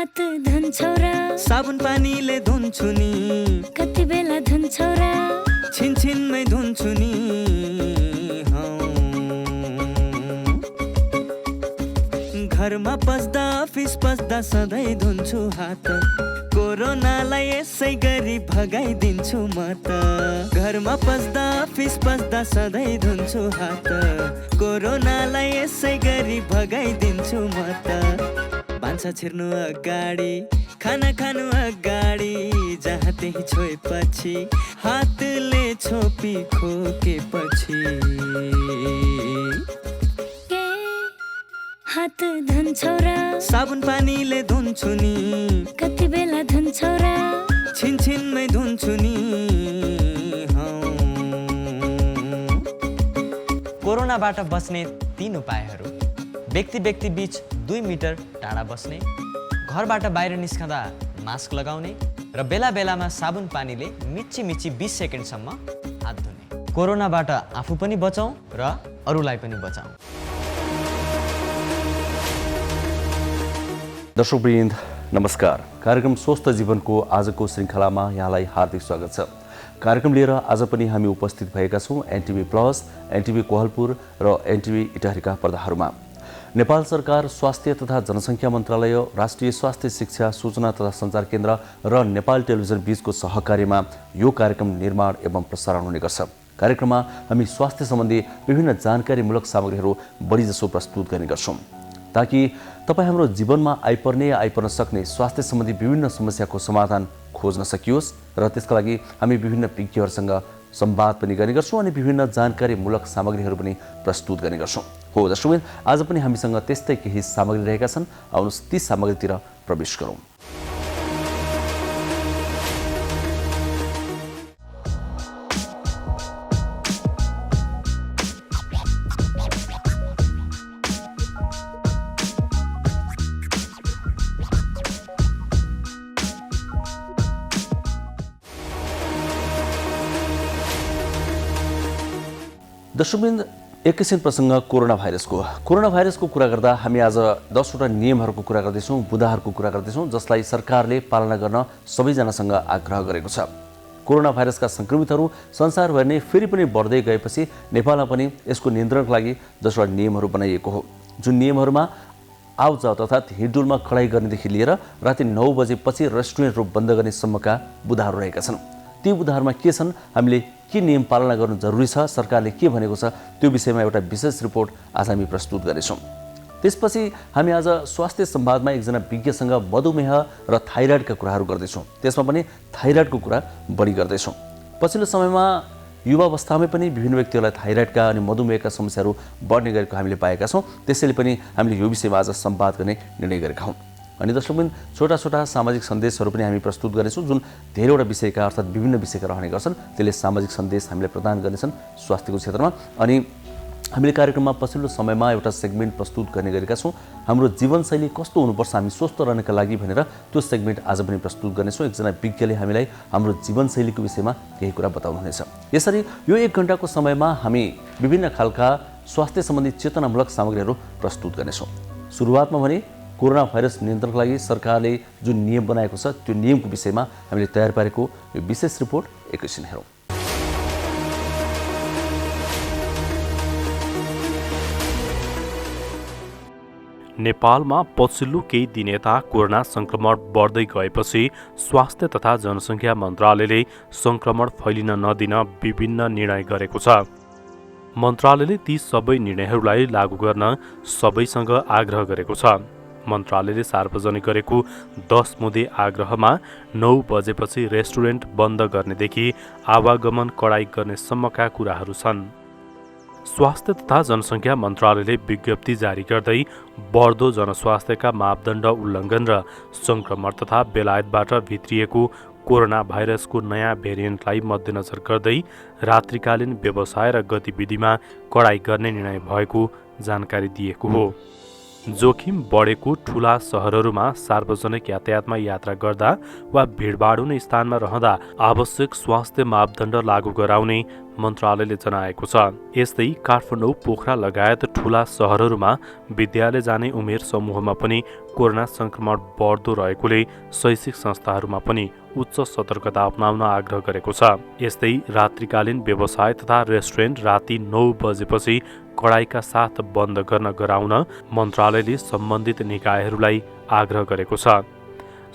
हात धुन्छौ र साबुन पानीले धुन्छु नि कति बेला धुन्छौ र छिनछिनमै धुन्छु नि घरमा पस्दा अफिस पस्दा सधैँ धुन्छु हात कोरोनालाई यसै गरी भगाइदिन्छु म त घरमा पस्दा अफिस पस्दा सधैँ धुन्छु हात कोरोनालाई यसै गरी भगाइदिन्छु म त भान्सा छिर्नु अगाडि खाना खानु अगाडि जहाँ त्यही छोएपछि हातले छोपी खोकेपछि हात धुन्छौ र साबुन पानीले धुन्छु नि कति बेला धुन्छौ र छिनछिनमै धुन्छु नि कोरोनाबाट बच्ने 3 उपायहरू। व्यक्ति बीच 2 मिटर टाढा बस्ने, घरबाट बाहिर निस्कँदा मास्क लगाउने र बेला बेलामा साबुन पानीले मिची 20 सेकेन्डसम्म हात धुने। कोरोनाबाट आफू पनि बचाउँ र अरूलाई पनि बचाउँ। दर्शकवृन्द नमस्कार। कार्यक्रम स्वस्थ जीवनको आजको श्रृङ्खलामा यहाँलाई हार्दिक स्वागत छ। कार्यक्रम लिएर आज पनि हामी उपस्थित भएका छौँ एनटिभी प्लस, एनटिभी कोहलपुर र एनटिभी इटारीका पर्दाहरूमा। नेपाल सरकार स्वास्थ्य तथा जनसङ्ख्या मन्त्रालय, राष्ट्रिय स्वास्थ्य शिक्षा सूचना तथा सञ्चार केन्द्र र नेपाल टेलिभिजन बीचको सहकार्यमा यो कार्यक्रम निर्माण एवं प्रसारण हुने गर्छ। कार्यक्रममा हामी स्वास्थ्य सम्बन्धी विभिन्न जानकारीमूलक सामग्रीहरू बढीजसो प्रस्तुत गर्ने गर्छौँ ताकि तपाईँ हाम्रो जीवनमा आइपर्ने या आइपर्न सक्ने स्वास्थ्य सम्बन्धी विभिन्न समस्याको समाधान खोज्न सकियोस् र त्यसका लागि हामी विभिन्न विज्ञहरूसँग संवाद पनि गर्ने गर्छौँ अनि विभिन्न जानकारीमूलक सामग्रीहरू पनि प्रस्तुत गर्ने गर्छौँ। हो दर्शकवृन्द, आज पनि हामीसँग त्यस्तै केही सामग्री रहेका छन्। आउनुहोस् ती सामग्रीतिर प्रवेश गरौँ। दर्शकवृन्द, एकैछिन प्रसङ्ग कोरोना भाइरसको कुरा गर्दा हामी आज 10वटा नियमहरूको कुरा गर्दैछौँ, बुँदाहरूको कुरा गर्दैछौँ जसलाई सरकारले पालना गर्न सबैजनासँग आग्रह गरेको छ। कोरोना भाइरसका सङ्क्रमितहरू संसारभर नै फेरि पनि बढ्दै गएपछि नेपालमा पनि यसको नियन्त्रणको लागि 10वटा नियमहरू बनाइएको हो। जुन नियमहरूमा आउजाउ अर्थात् हिँडडुलमा कडाइ गर्नेदेखि लिएर राति 9 बजेपछि रेस्टुरेन्टहरू बन्द गर्ने सम्मका बुँदाहरू रहेका छन्। ती बुँदाहरूमा के छन्, हामीले के नियम पालना गर्नु जरुरी छ, सरकारले के भनेको छ, त्यो विषयमा एउटा विशेष रिपोर्ट आज हामी प्रस्तुत गर्नेछौँ। त्यसपछि हामी आज स्वास्थ्य संवादमा एकजना विज्ञसँग मधुमेह र थाइराइडका कुराहरू गर्दैछौँ। त्यसमा पनि थाइराइडको कुरा बढी गर्दैछौँ। पछिल्लो समयमा युवावस्थामै पनि विभिन्न व्यक्तिहरूलाई थाइराइडका अनि मधुमेहका समस्याहरू बढ्ने गरेको हामीले पाएका छौँ। त्यसैले पनि हामीले यो विषयमा आज संवाद गर्ने निर्णय गरेका हौँ। अनि दर्शकवृन्द, छोटा सामाजिक सन्देशहरू पनि हामी प्रस्तुत गर्नेछौँ जुन धेरैवटा विषयका अर्थात् विभिन्न विषयका रहने गर्छन्। त्यसले सामाजिक सन्देश हामीले प्रदान गर्नेछन् स्वास्थ्यको क्षेत्रमा। अनि हामीले कार्यक्रममा पछिल्लो समयमा एउटा सेगमेन्ट प्रस्तुत गर्ने गरेका छौँ, हाम्रो जीवनशैली कस्तो हुनुपर्छ हामी स्वस्थ रहनका लागि भनेर। त्यो सेगमेन्ट आज पनि प्रस्तुत गर्नेछौँ। एकजना विज्ञले हामीलाई हाम्रो जीवनशैलीको विषयमा केही कुरा बताउनुहुनेछ। यसरी यो 1 घण्टाको समयमा हामी विभिन्न खालका स्वास्थ्य सम्बन्धी चेतनामूलक सामग्रीहरू प्रस्तुत गर्नेछौँ। सुरुवातमा भने कोरोना भाइरस नियन्त्रणका लागि सरकारले जुन नियम बनाएको छ त्यो नियमको विषयमा हामीले तयार पारेको यो विशेष रिपोर्ट एकैछिन हेरौँ। नेपालमा पछिल्लो केही दिन यता कोरोना संक्रमण बढ्दै गएपछि स्वास्थ्य तथा जनसङ्ख्या मन्त्रालयले संक्रमण फैलिन नदिन विभिन्न निर्णय गरेको छ। मन्त्रालयले ती सबै निर्णयहरूलाई लागू गर्न सबैसँग आग्रह गरेको छ। मन्त्रालयले सार्वजनिक गरेको 10 बुँदे आग्रहमा 9 बजेपछि रेस्टुरेन्ट बन्द गर्नेदेखि आवागमन कडाइ गर्ने सम्मका कुराहरू छन्। स्वास्थ्य तथा जनसङ्ख्या मन्त्रालयले विज्ञप्ति जारी गर्दै बढ्दो जनस्वास्थ्यका मापदण्ड उल्लङ्घन र संक्रमण तथा बेलायतबाट भित्रिएको कोरोना भाइरसको नयाँ भेरिएन्टलाई मध्यनजर गर्दै रात्रिकालीन व्यवसाय र गतिविधिमा कडाइ गर्ने निर्णय भएको जानकारी दिएको हो। जोखिम बढेको ठूला सहरहरूमा सार्वजनिक यातायातमा यात्रा गर्दा वा भिडभाड हुने स्थानमा रहँदा आवश्यक स्वास्थ्य मापदण्ड लागू गराउने मन्त्रालयले जनाएको छ। यस्तै काठमाडौँ, पोखरा लगायत ठूला सहरहरूमा विद्यालय जाने उमेर समूहमा पनि कोरोना संक्रमण बढ्दो रहेकोले शैक्षिक संस्थाहरूमा पनि उच्च सतर्कता अपनाउन आग्रह गरेको छ। यस्तै रात्रिकालीन व्यवसाय तथा रेस्टुरेन्ट राति 9 बजेपछि कडाइका साथ बन्द गर्न गराउन मन्त्रालयले सम्बन्धित निकायहरूलाई आग्रह गरेको छ।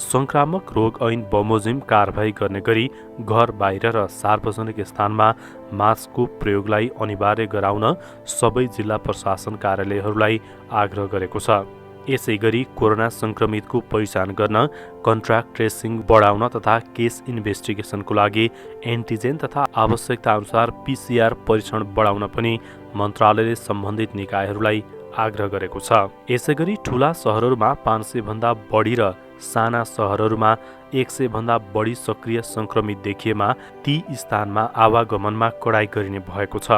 संक्रामक रोग ऐन बमोजिम कारबाही गर्ने गरी घर बाहिर र सार्वजनिक स्थानमा मास्कको प्रयोगलाई अनिवार्य गराउन सबै जिल्ला प्रशासन कार्यालयहरूलाई आग्रह गरेको छ। यसै गरी कोरोना संक्रमितको पहिचान गर्न कन्ट्र्याक्ट ट्रेसिङ बढाउन तथा केस इन्भेस्टिगेसनको लागि एन्टिजेन तथा आवश्यकता अनुसार PCR परीक्षण बढाउन पनि मन्त्रालयले सम्बन्धित निकायहरूलाई आग्रह गरेको छ। यसै गरी ठूला सहरहरूमा 500 भन्दा बढी र साना सहरहरूमा 100 भन्दा बढी सक्रिय संक्रमित देखिएमा ती स्थानमा आवागमनमा कडाई गरिने भएको छ।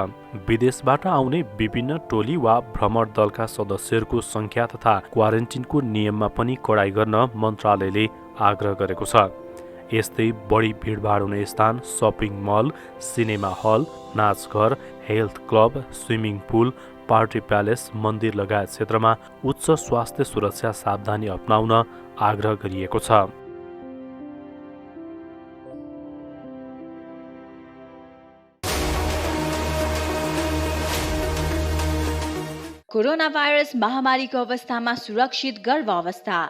विदेशबाट आउने विभिन्न टोली वा भ्रमण दलका सदस्यहरूको संख्या तथा क्वारेन्टिनको नियममा पनि कडाई गर्न मन्त्रालयले आग्रह गरेको छ। यस्तै बढी भिडभाड हुने स्थान, सपिङ मल, सिनेमा हल, नाचघर, health club, swimming pool, party palace, मन्दिर लगायत क्षेत्रमा उच्च स्वास्थ्य सुरक्षा सावधानी अपनाउन आग्रह गरिएको छ। कोरोना भाइरस महामारीको अवस्थामा सुरक्षित गर्भावस्था।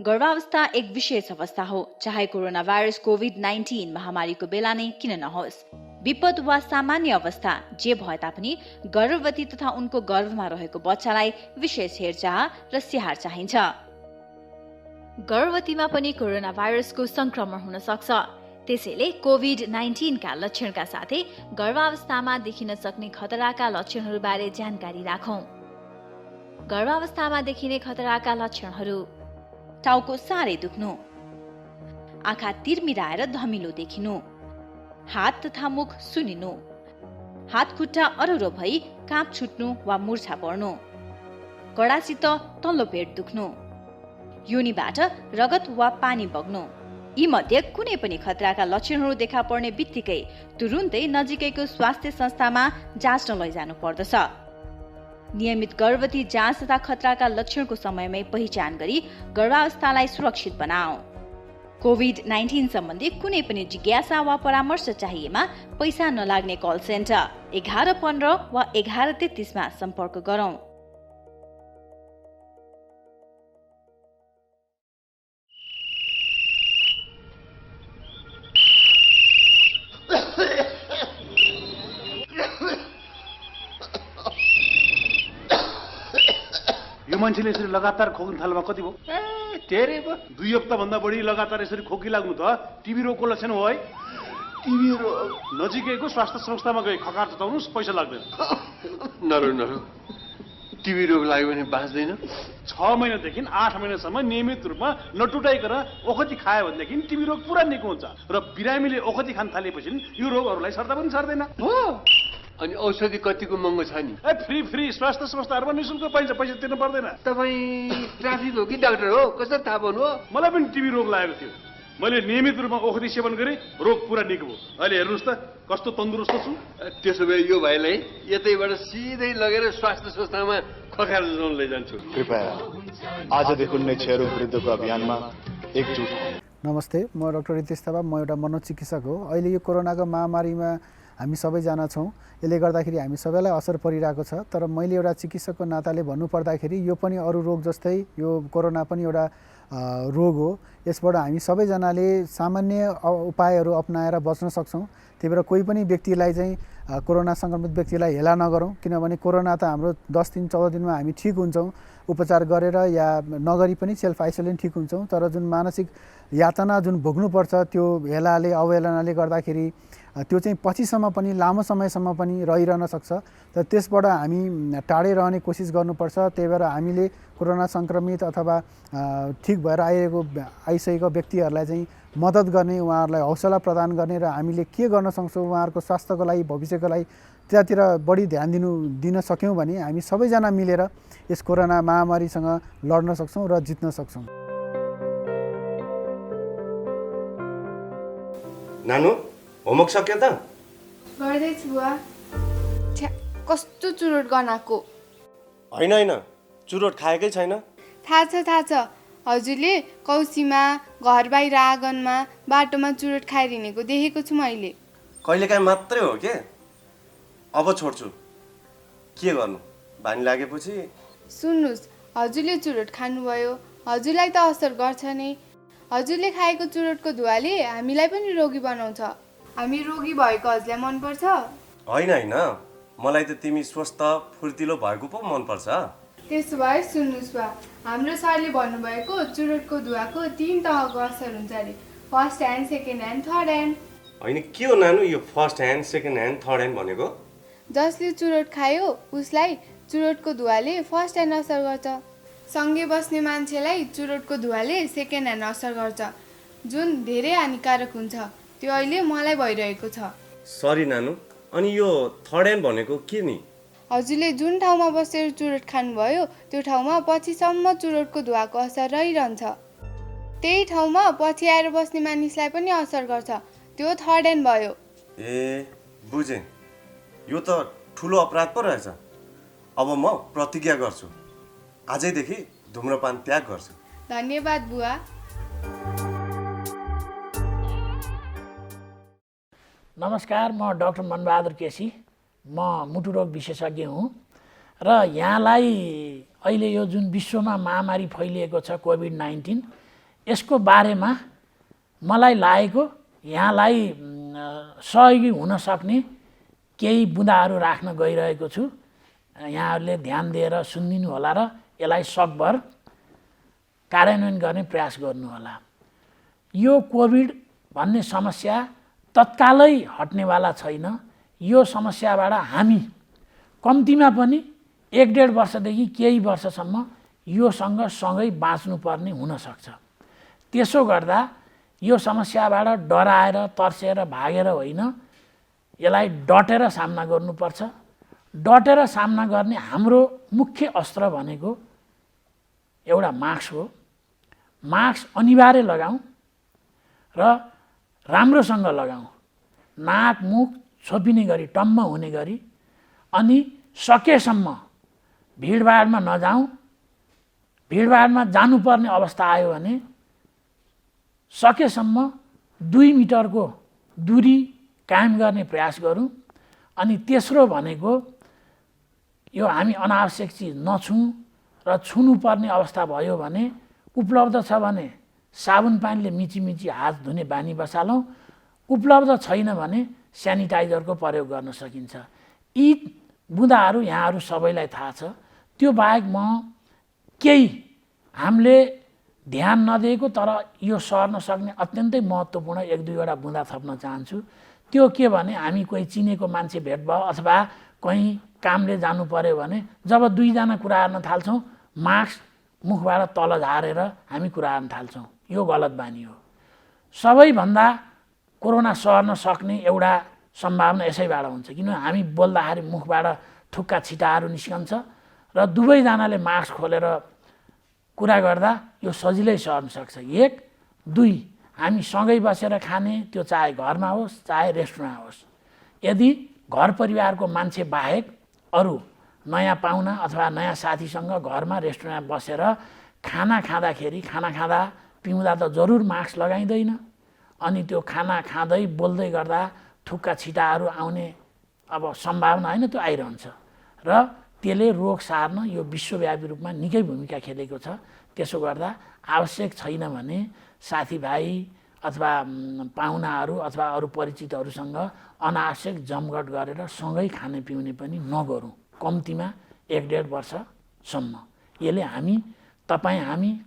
गर्भावस्था एक विशेष अवस्था हो, चाहे कोरोना भाइरस कोभिड-19 महामारीको बेला नै किन नहोस्। विपद वा सामान्य अवस्था जे भए तापनि गर्भवती तथा उनको गर्भमा रहेको बच्चालाई विशेष हेरचाह र स्याहार चाहिन्छ। गर्भवतीमा पनि कोरोना भाइरसको संक्रमण हुन सक्छ। त्यसैले कोभिड-19 का लक्षणका साथै गर्भावस्थामा देखिन सक्ने खतराका लक्षणहरूबारे जानकारी राखौं। गर्भावस्थामा देखिने खतराका लक्षणहरू: टाउको साह्रै दुख्नु, आँखा तिरमिराएर धमिलो देखिनु, हात तथा मुख सुनिनु, हात खुट्टा अरुरो भई काँप छुट्नु वा मुर्छा पर्नु, कडासित तल्लो पेट दुख्नु, योनिबाट रगत वा पानी बग्नु। यी मध्ये कुनै पनि खतराका लक्षणहरू देखा पर्ने बित्तिकै तुरुन्तै नजिकैको स्वास्थ्य संस्थामा जाँच्न लैजानु पर्दछ। नियमित गर्भवती जाँच तथा खतराका लक्षणको समयमै पहिचान गरी गर्भावस्थालाई सुरक्षित बनाऊ। कोभिड-19 सम्बन्धी कुनै पनि जिज्ञासा वा परामर्श चाहिएमा पैसा नलाग्ने कल सेन्टर 1115 वा 1133 मा सम्पर्क गरौँ। यो मान्छेले यसरी लगातार खोक्न थाल्नुमा कति भयो? धेरै भयो। 2 हप्ता भन्दा बढी लगातार यसरी खोकी लाग्नु त टिबी रोगको लक्षण हो है। टिबी रोग नजिकैको स्वास्थ्य संस्थामा गई खकार चटाउनुस्, पैसा लाग्दैन। नरो टिबी रोग लाग्यो भने बाँच्दैन। 6 महिनादेखि 8 महिनासम्म नियमित रूपमा नटुटाइकन ओखती खायो भनेदेखि टिबी रोग पुरा निको हुन्छ र बिरामीले ओखती खान थालेपछि यो रोग अरूलाई सर्दा पनि सर्दैन। हो, अनि औषधि कतिको महँगो छ नि? फ्री स्वास्थ्य संस्थाहरूमा निःशुल्क पाइन्छ, पैसा तिर्नु पर्दैन। तपाईँ ट्राफिक हो कि डाक्टर हो? कसरी थाहा पाउनु हो? मलाई पनि टिबी रोग लागेको थियो। मैले नियमित रूपमा ओखती सेवन गरेँ, रोग पुरा निको भयो। अहिले हेर्नुहोस् त कस्तो तन्दुरुस्त छु। त्यसो भए यो भाइलाई यतैबाट सिधै लगेर स्वास्थ्य संस्थामा खकार जोन लैजान्छु। कृपया आजदेखि नै क्षयरोग विरुद्धको अभियानमा एकजुट हौं। नमस्ते, म डाक्टर रितेश थापा, म एउटा मनोचिकित्सक हो। अहिले यो कोरोनाको महामारीमा हामी सबैजना छौँ। यसले गर्दाखेरि हामी सबैलाई असर परिरहेको छ। तर मैले एउटा चिकित्सकको नाताले भन्नुपर्दाखेरि यो पनि अरू रोग जस्तै यो कोरोना पनि एउटा रोग हो। यसबाट हामी सबैजनाले सामान्य उपायहरू अपनाएर बच्न सक्छौँ। त्यही भएर कोही पनि व्यक्तिलाई चाहिँ कोरोना सङ्क्रमित व्यक्तिलाई हेला नगरौँ, किनभने कोरोना त हाम्रो 10 दिन 14 दिनमा हामी ठिक हुन्छौँ उपचार गरेर या नगरी पनि सेल्फ आइसोलेसन ठिक हुन्छौँ। तर जुन मानसिक यातना जुन भोग्नुपर्छ त्यो हेलाले अवहेलनाले गर्दाखेरि त्यो चाहिँ पछिसम्म पनि लामो समयसम्म पनि रहिरहन सक्छ। तर त्यसबाट हामी टाढै रहने कोसिस गर्नुपर्छ। त्यही भएर हामीले कोरोना सङ्क्रमित अथवा ठिक भएर आइसकेको व्यक्तिहरूलाई चाहिँ मद्दत गर्ने, उहाँहरूलाई हौसला प्रदान गर्ने र हामीले के गर्न सक्छौँ उहाँहरूको स्वास्थ्यको लागि, भविष्यको लागि त्यतातिर बढी ध्यान दिन सक्यौँ भने हामी सबैजना मिलेर यस कोरोना महामारीसँग लड्न सक्छौँ र जित्न सक्छौँ। नानु होमवर्क सक्यो त? गर्दैछु बुवा। कस्तो चुरोट गनाएको। होइन चुरोट खाएकै छैन। थाहा छ हजुरले कौसीमा, घर बाहिर आँगनमा, बाटोमा चुरोट खाएर हिँडेको देखेको छु मैले। कहिलेकाहीँ मात्रै हो के, अब छोड्छु। के गर्नु, बानी लागेपछि। सुन्नुहोस्, हजुरले चुरोट खानुभयो, हजुरलाई त असर गर्छ नै। हजुरले खाएको चुरोटको धुवाले हामीलाई पनि रोगी बनाउँछ। हामी रोगी भएको हजुरलाई मनपर्छ? होइन मलाई त तिमी स्वस्थ फुर्तिलो भएको पो मनपर्छ। त्यसो भए सुन्नुहोस् बा, हाम्रो सरले भन्नुभएको चुरोटको धुवाको 3 तहको असर हुन्छ अरे। First hand, second hand, third hand. होइन के हो नानु यो first hand, second hand, third hand भनेको? जसले चुरोट खायो उसलाई चुरोटको धुवाले फर्स्ट ह्यान्ड असर गर्छ। सँगै बस्ने मान्छेलाई चुरोटको धुवाले सेकेन्ड ह्यान्ड असर गर्छ, जुन धेरै हानिकारक हुन्छ। त्यो अहिले मलाई भइरहेको छ। सरी नानु, अनि यो थर्ड ह्यान्ड भनेको के नि? हजुरले जुन ठाउँमा बसेर चुरोट खानुभयो त्यो ठाउँमा पछिसम्म चुरोटको धुवाको असर रहिरहन्छ। त्यही ठाउँमा पछि आएर बस्ने मानिसलाई पनि असर गर्छ, त्यो थर्ड ह्यान्ड भयो। ए बुझेँ, यो त ठुलो अपराध पो रहेछ। अब म प्रतिज्ञा गर्छु, आजैदेखि धुम्रपान त्याग गर्छु। धन्यवाद बुवा। नमस्कार, म डाक्टर मनबहादुर केसी, म मुटु रोग विशेषज्ञ हुँ र यहाँलाई अहिले यो जुन विश्वमा महामारी फैलिएको छ कोभिड-19, यसको बारेमा मलाई लागेको यहाँलाई सहयोगी हुन सक्ने केही बुँदाहरू राख्न गइरहेको छु। यहाँहरूले ध्यान दिएर सुनिदिनु होला र यसलाई सकभर कार्यान्वयन गर्ने प्रयास गर्नुहोला। यो कोभिड भन्ने समस्या तत्कालै हट्नेवाला छैन। यो समस्याबाट हामी कम्तीमा पनि 1-1.5 वर्षदेखि केही वर्षसम्म योसँग सँगै बाँच्नुपर्ने हुनसक्छ। त्यसो गर्दा यो समस्याबाट डराएर तर्सेर भागेर होइन, यसलाई डटेर सामना गर्नुपर्छ। डटेर सामना गर्ने हाम्रो मुख्य अस्त्र भनेको एउटा मास्क हो। मास्क अनिवार्य लगाऊँ र राम्रोसँग लगाऊँ, नाक मुख छोपिने गरी, टम्म हुने गरी, अनि सकेसम्म भिडभाडमा नजाउँ। भिडभाडमा जानुपर्ने अवस्था आयो भने सकेसम्म 2 मिटरको दूरी कायम गर्ने प्रयास गरौँ। अनि तेस्रो भनेको यो हामी अनावश्यक चिज नछुँ र छुनुपर्ने अवस्था भयो भने उपलब्ध छ भने साबुन पानीले मिची हात धुने बानी बसालौँ। उपलब्ध छैन भने सेनिटाइजरको प्रयोग गर्न सकिन्छ। यी बुँदाहरू यहाँहरू सबैलाई थाहा छ। त्यो बाहेक म केही हामीले ध्यान नदिएको तर यो सर्न सक्ने अत्यन्तै महत्त्वपूर्ण 1-2 वटा बुँदा थप्न चाहन्छु। त्यो के भने हामी कोही चिनेको मान्छे भेट भयो अथवा कहीँ कामले जानु पर्यो भने जब 2 जना कुरा गर्न थाल्छौँ, मास्क मुखबाट तल झारेर हामी कुरा गर्न थाल्छौँ। यो गलत बानी हो। सबैभन्दा कोरोना सर्न सक्ने एउटा सम्भावना यसैबाट हुन्छ, किनभने हामी बोल्दाखेरि मुखबाट थुक्का छिटाहरू निस्कन्छ र दुवैजनाले मास्क खोलेर कुरा गर्दा यो सजिलै सर्न सक्छ। 1, 2 हामी सँगै बसेर खाने, त्यो चाहे घरमा होस् चाहे रेस्टुरेन्टमा होस्। यदि घर परिवारको मान्छे बाहेक अरू नयाँ पाहुना अथवा नयाँ साथीसँग घरमा रेस्टुरेन्टमा बसेर खाना खाँदा पिउँदा त जरुर मास्क लगाइँदैन। अनि त्यो खाना खाँदै बोल्दै गर्दा थुक्का छिटाहरू आउने अब सम्भावना होइन, त्यो आइरहन्छ र त्यसले रोग सार्न यो विश्वव्यापी रूपमा निकै भूमिका खेलेको छ। त्यसो गर्दा आवश्यक छैन भने साथीभाइ अथवा पाहुनाहरू अथवा अरू परिचितहरूसँग अनावश्यक जमघट गरेर सँगै खाने पिउने पनि नगरौँ, कम्तीमा 1-1.5 वर्षसम्म। यसले हामी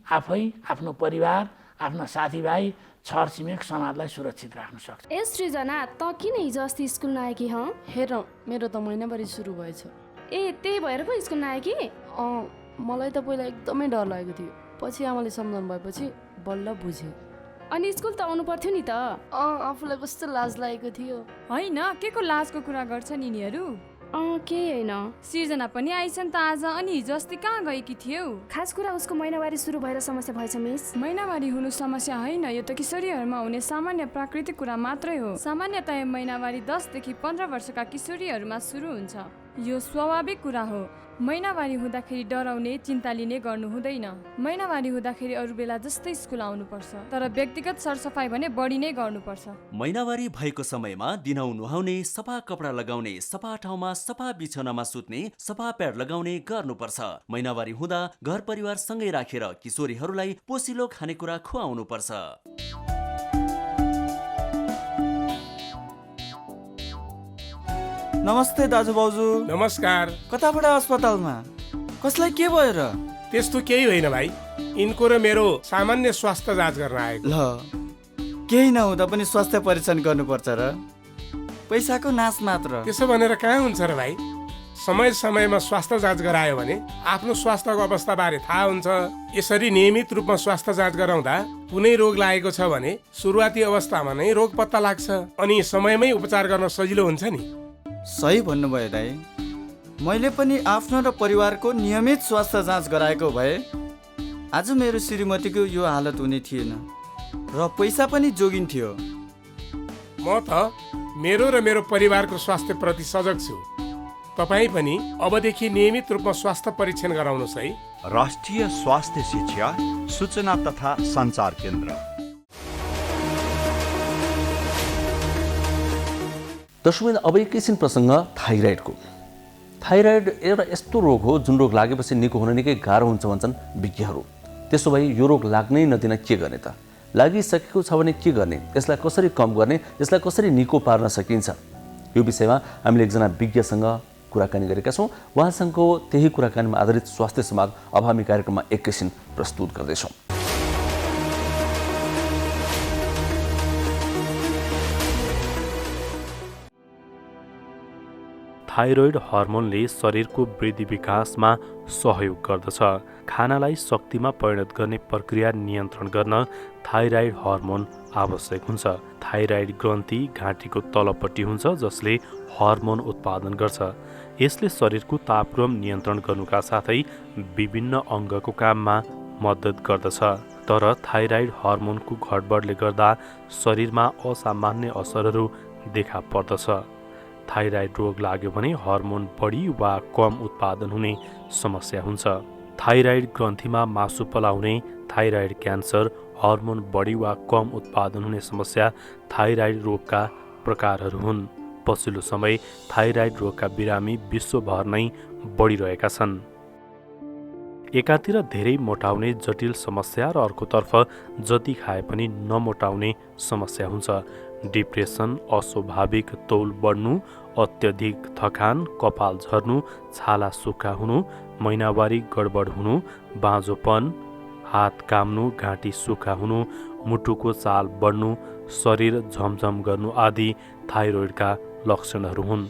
आफै, आफ्नो परिवार, आफ्ना साथीभाइ, छरछिमेक, समाजलाई सुरक्षित राख्न सक्छ। ए सृजना, त किन हिजो अस्ति स्कुल नआएकी? हेर, मेरो त महिनाभरि सुरु भएछ। ए त्यही भएर पो स्कुल नआएकी? मलाई त पहिला एकदमै डर लागेको थियो, पछि आमाले सम्झाउनु भएपछि बल्ल बुझेँ। अनि स्कुल त आउनु पर्थ्यो नि त। आफूलाई कस्तो लाज लागेको थियो। होइन, के को लाजको कुरा गर्छन् यिनीहरू? केही होइन। सिर्जना पनि आइछन् त आज, अनि हिजो अस्ति कहाँ गएकी थियौ? खास कुरा उसको महिनावारी सुरु भएर समस्या भएछ मिस। महिनावारी हुनु समस्या होइन, यो त किशोरीहरूमा हुने सामान्य प्राकृतिक कुरा मात्रै हो। सामान्यतया महिनावारी 10 देखि 15 वर्षका किशोरीहरूमा सुरु हुन्छ। यो स्वाभाविक कुरा हो। महिनावारी हुँदाखेरि डराउने, चिन्ता लिने गर्नु हुँदैन। महिनावारी हुँदाखेरि अरू बेला जस्तै स्कुल आउनुपर्छ, तर व्यक्तिगत सरसफाइ भने बढी नै गर्नुपर्छ। महिनावारी भएको समयमा दिनौ नुहाउने, सफा कपडा लगाउने, सफा ठाउँमा सफा बिछौनामा सुत्ने, सफा प्याड लगाउने गर्नुपर्छ। महिनावारी हुँदा घर परिवार सँगै राखेर किशोरीहरूलाई पोसिलो खानेकुरा खुवाउनुपर्छ। नमस्ते दाजु भाउजू। नमस्कार। कताबाट अस्पतालमा? कसलाई के भयो र? त्यस्तो केही होइन भाइ, यिनको र मेरो सामान्य स्वास्थ्य जाँच गर्न आएको। ल, केही नहुँदा पनि स्वास्थ्य परीक्षण गर्नुपर्छ र? पैसाको नाश मात्र। त्यसो भनेर कहाँ हुन्छ र भाइ? समय समयमा स्वास्थ्य जाँच गरायो भने आफ्नो स्वास्थ्यको अवस्थाबारे थाहा हुन्छ। यसरी नियमित रूपमा स्वास्थ्य जाँच गराउँदा कुनै रोग लागेको छ भने सुरुवाती अवस्थामा नै रोग पत्ता लाग्छ, अनि समयमै उपचार गर्न सजिलो हुन्छ नि। सही भन्नुभयो दाइ। मैले पनि आफ्नो र परिवारको नियमित स्वास्थ्य जाँच गराएको भए आज मेरो श्रीमतीको यो हालत हुने थिएन र पैसा पनि जोगिन्थ्यो। म त मेरो र मेरो परिवारको स्वास्थ्य प्रति सजग छु। तपाईँ पनि अबदेखि नियमित रूपमा स्वास्थ्य परीक्षण गराउनुहोस् है। राष्ट्रिय स्वास्थ्य शिक्षा सूचना तथा सञ्चार केन्द्र। दर्शकवृन्द, अब एकैछिन प्रसङ्ग थाइराइडको। थाइराइड एउटा यस्तो रोग हो जुन रोग लागेपछि निको हुन निकै गाह्रो हुन्छ भन्छन् विज्ञहरू। त्यसो भए यो रोग लाग्नै नदिन के गर्ने त? लागिसकेको छ भने के गर्ने? यसलाई कसरी कम गर्ने? यसलाई कसरी निको पार्न सकिन्छ? यो विषयमा हामीले एकजना विज्ञसँग कुराकानी गरेका छौँ। उहाँसँगको त्यही कुराकानीमा आधारित स्वास्थ्य संवाद अब हामी कार्यक्रममा एकैछिन प्रस्तुत गर्दैछौँ। थाइरोइड हर्मोनले शरीरको वृद्धि विकासमा सहयोग गर्दछ। खानालाई शक्तिमा परिणत गर्ने प्रक्रिया नियन्त्रण गर्न थाइरोइड हर्मोन आवश्यक हुन्छ। थाइरोइड ग्रन्थि घाँटीको तलपट्टि हुन्छ, जसले हर्मोन उत्पादन गर्छ। यसले शरीरको तापक्रम नियन्त्रण गर्नुका साथै विभिन्न अङ्गको काममा मद्दत गर्दछ। तर थाइरोइड हर्मोनको गडबडले गर्दा शरीरमा असामान्य असरहरू देखा पर्दछ। थाइरोइड रोग लाग्यो भने हर्मोन बढी वा कम उत्पादन हुने समस्या हुन्छ। थाइरोइड ग्रन्थीमा मासु पलाउने, थाइरोइड क्यान्सर, हर्मोन बढी वा कम उत्पादन हुने समस्या थाइरोइड रोगका प्रकारहरू हुन्। पछिल्लो समय थाइरोइड रोगका बिरामी विश्वभर नै बढिरहेका छन्। एकातिर धेरै मोटाउने जटिल समस्या र अर्कोतर्फ जति खाए पनि नमोटाउने समस्या हुन्छ। डिप्रेसन, अस्वाभाविक तौल बढ्नु, अत्यधिक थकान, कपाल झर्नु, छाला सुक्खा हुनु, महिनावारी गडबड हुनु, बाँझोपन, हात काम्नु, घाँटी सुक्खा हुनु, मुटुको चाल बढ्नु, शरीर झमझम गर्नु आदि थाइरोइडका लक्षणहरू हुन्।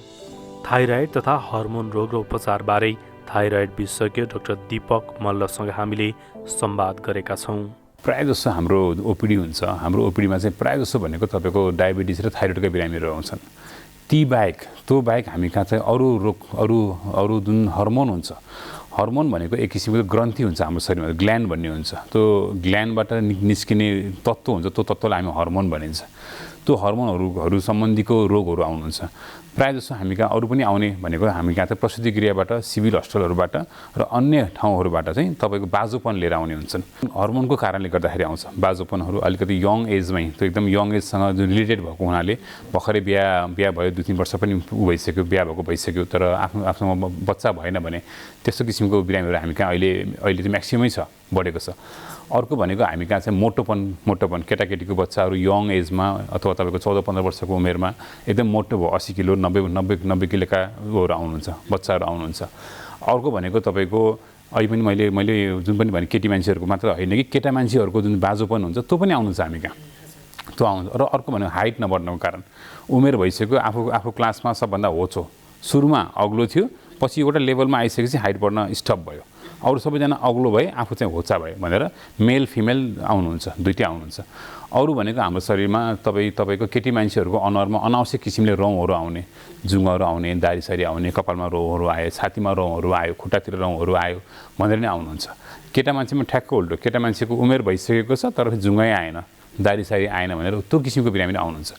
थाइरोइड तथा हर्मोन रोग र उपचारबारे थाइरोइड विशेषज्ञ डाक्टर दीपक मल्लसँग हामीले संवाद गरेका छौँ। प्रायःजसो हाम्रो ओपिडी हुन्छ। हाम्रो ओपिडीमा चाहिँ प्रायःजसो भनेको तपाईँको डायबिटिज र थाइरोइडका बिरामीहरू आउँछन्। ती बाहेक हामी कहाँ चाहिँ अरू जुन हर्मोन हुन्छ, हर्मोन भनेको एक किसिमको ग्रन्थि हुन्छ हाम्रो शरीरमा, ग्ल्यान्ड भन्ने हुन्छ। त्यो ग्ल्यान्डबाट निस्किने तत्त्व हुन्छ, त्यो तत्त्वलाई हामी हर्मोन भनिन्छ। त्यो हर्मोनहरू सम्बन्धीको रोगहरू आउनुहुन्छ। प्रायःजसो हामी कहाँ अरू पनि आउने भनेको हामी कहाँ चाहिँ प्रसुति गृहबाट, सिभिल हस्पिटलहरूबाट र अन्य ठाउँहरूबाट चाहिँ तपाईँको बाजोपन लिएर आउने हुन्छन्। हर्मोनको कारणले गर्दाखेरि आउँछ बाजोपनहरू। अलिकति यङ एजमै, त्यो एकदम यङ एजसँग जुन रिलेटेड भएको हुनाले भर्खरै बिहा भयो, 2-3 वर्ष पनि भइसक्यो, बिहा भएको भइसक्यो, तर आफूसँग बच्चा भएन भने त्यस्तो किसिमको बिरामीहरू हामी कहाँ अहिले चाहिँ म्याक्सिमै छ, बढेको छ। अर्को भनेको हामी कहाँ चाहिँ मोटोपन केटाकेटीको बच्चाहरू यङ एजमा अथवा तपाईँको 14-15 वर्षको उमेरमा एकदम मोटो भयो, 80 किलो 90 किलोका उयोहरू आउनुहुन्छ, बच्चाहरू आउनुहुन्छ। अर्को भनेको तपाईँको अहिले पनि मैले जुन पनि भने केटी मान्छेहरूको मात्र होइन कि केटा मान्छेहरूको जुन बाजोपन हुन्छ त्यो पनि आउनुहुन्छ हामी कहाँ, त्यो आउँछ। र अर्को भनेको हाइट नबढ्नुको कारण उमेर भइसक्यो, आफू क्लासमा सबभन्दा होचो, सुरुमा अग्लो थियो, पछि एउटा लेभलमा आइसकेपछि हाइट बढ्न स्टप भयो। अरू सबैजना अग्लो भए आफू चाहिँ होचा भए भनेर मेल फिमेल आउनुहुन्छ, दुईटै आउनुहुन्छ। अरू भनेको हाम्रो शरीरमा तपाईँको केटी मान्छेहरूको अनुहारमा अनावश्यक किसिमले रौँहरू आउने, जुङ्गाहरू आउने, दारीसारी आउने, कपालमा रौँहरू आयो, छातीमा रौँहरू आयो, खुट्टातिर रौँहरू आयो भनेर नै आउनुहुन्छ। केटा मान्छेमा ठ्याक्क उल्टो, केटा मान्छेको उमेर भइसकेको छ तर जुङ्गै आएन, दारीसारी आएन भनेर त्यो किसिमको बिरामी आउनुहुन्छ।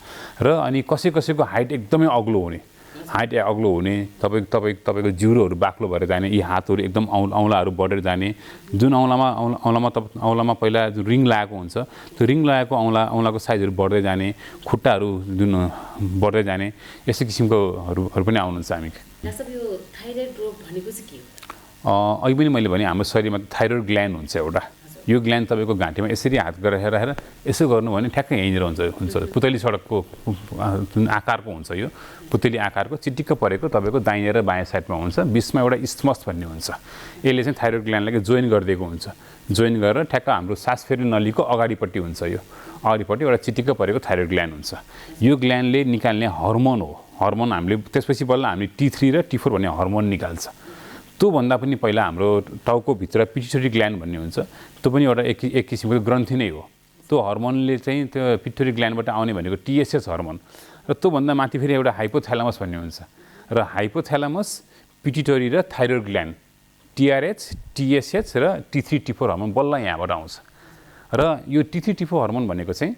र अनि कसैको हाइट एकदमै अग्लो हुने, तपाईँको जिउरोहरू बाक्लो भएर जाने, यी हातहरू एकदम औँलाहरू बढेर जाने, जुन औँलामा पहिला जुन रिङ लगाएको हुन्छ त्यो रिङ लगाएको औँलाको साइजहरू बढ्दै जाने, खुट्टाहरू जुन बढ्दै जाने, यस्तो किसिमकोहरू पनि आउनुहुन्छ हामी। अघि पनि मैले भने हाम्रो शरीरमा थाइरोइड ग्ल्यान्ड हुन्छ एउटा, यो ग्ल्यान्ड तपाईँको घाँटीमा यसरी हात गरेर यसो गर्नु भने ठ्याक्कै यहीँनिर हुन्छ पुतली सडकको जुन आकारको हुन्छ, यो पुतली आकारको चिटिक्क परेको तपाईँको दाहिने र बायाँ साइडमा हुन्छ, बिचमा एउटा इस्मस भन्ने हुन्छ, यसले चाहिँ थाइरोइड ग्ल्यान्डलाई जोइन गरिदिएको हुन्छ। जोइन गरेर ठ्याक्क हाम्रो सास फेर्ने नलीको अगाडिपट्टि हुन्छ, यो अगाडिपट्टि एउटा चिटिक्क परेको थाइरोइड ग्ल्यान्ड हुन्छ। यो ग्ल्यान्डले निकाल्ने हर्मोन हो, हर्मोन हामीले त्यसपछि बल्ल हामीले T3 र T4 भन्ने हर्मोन निकाल्छ। त्योभन्दा पनि पहिला हाम्रो टाउकोभित्र पिट्युटरी ग्ल्यान्ड भन्ने हुन्छ, त्यो पनि एउटा एक किसिमको ग्रन्थि नै हो। त्यो हर्मोनले चाहिँ त्यो पिट्युटरी ग्ल्यान्डबाट आउने भनेको TSH हर्मोन, र त्योभन्दा माथि फेरि एउटा हाइपोथ्यालामस भन्ने हुन्छ, र हाइपोथ्यालामस, पिट्युटरी र थाइरोइड ग्ल्यान्ड, TRH, TSH र T3 T4 हर्मोन बल्ल यहाँबाट आउँछ। र यो T3 T4 हर्मोन भनेको चाहिँ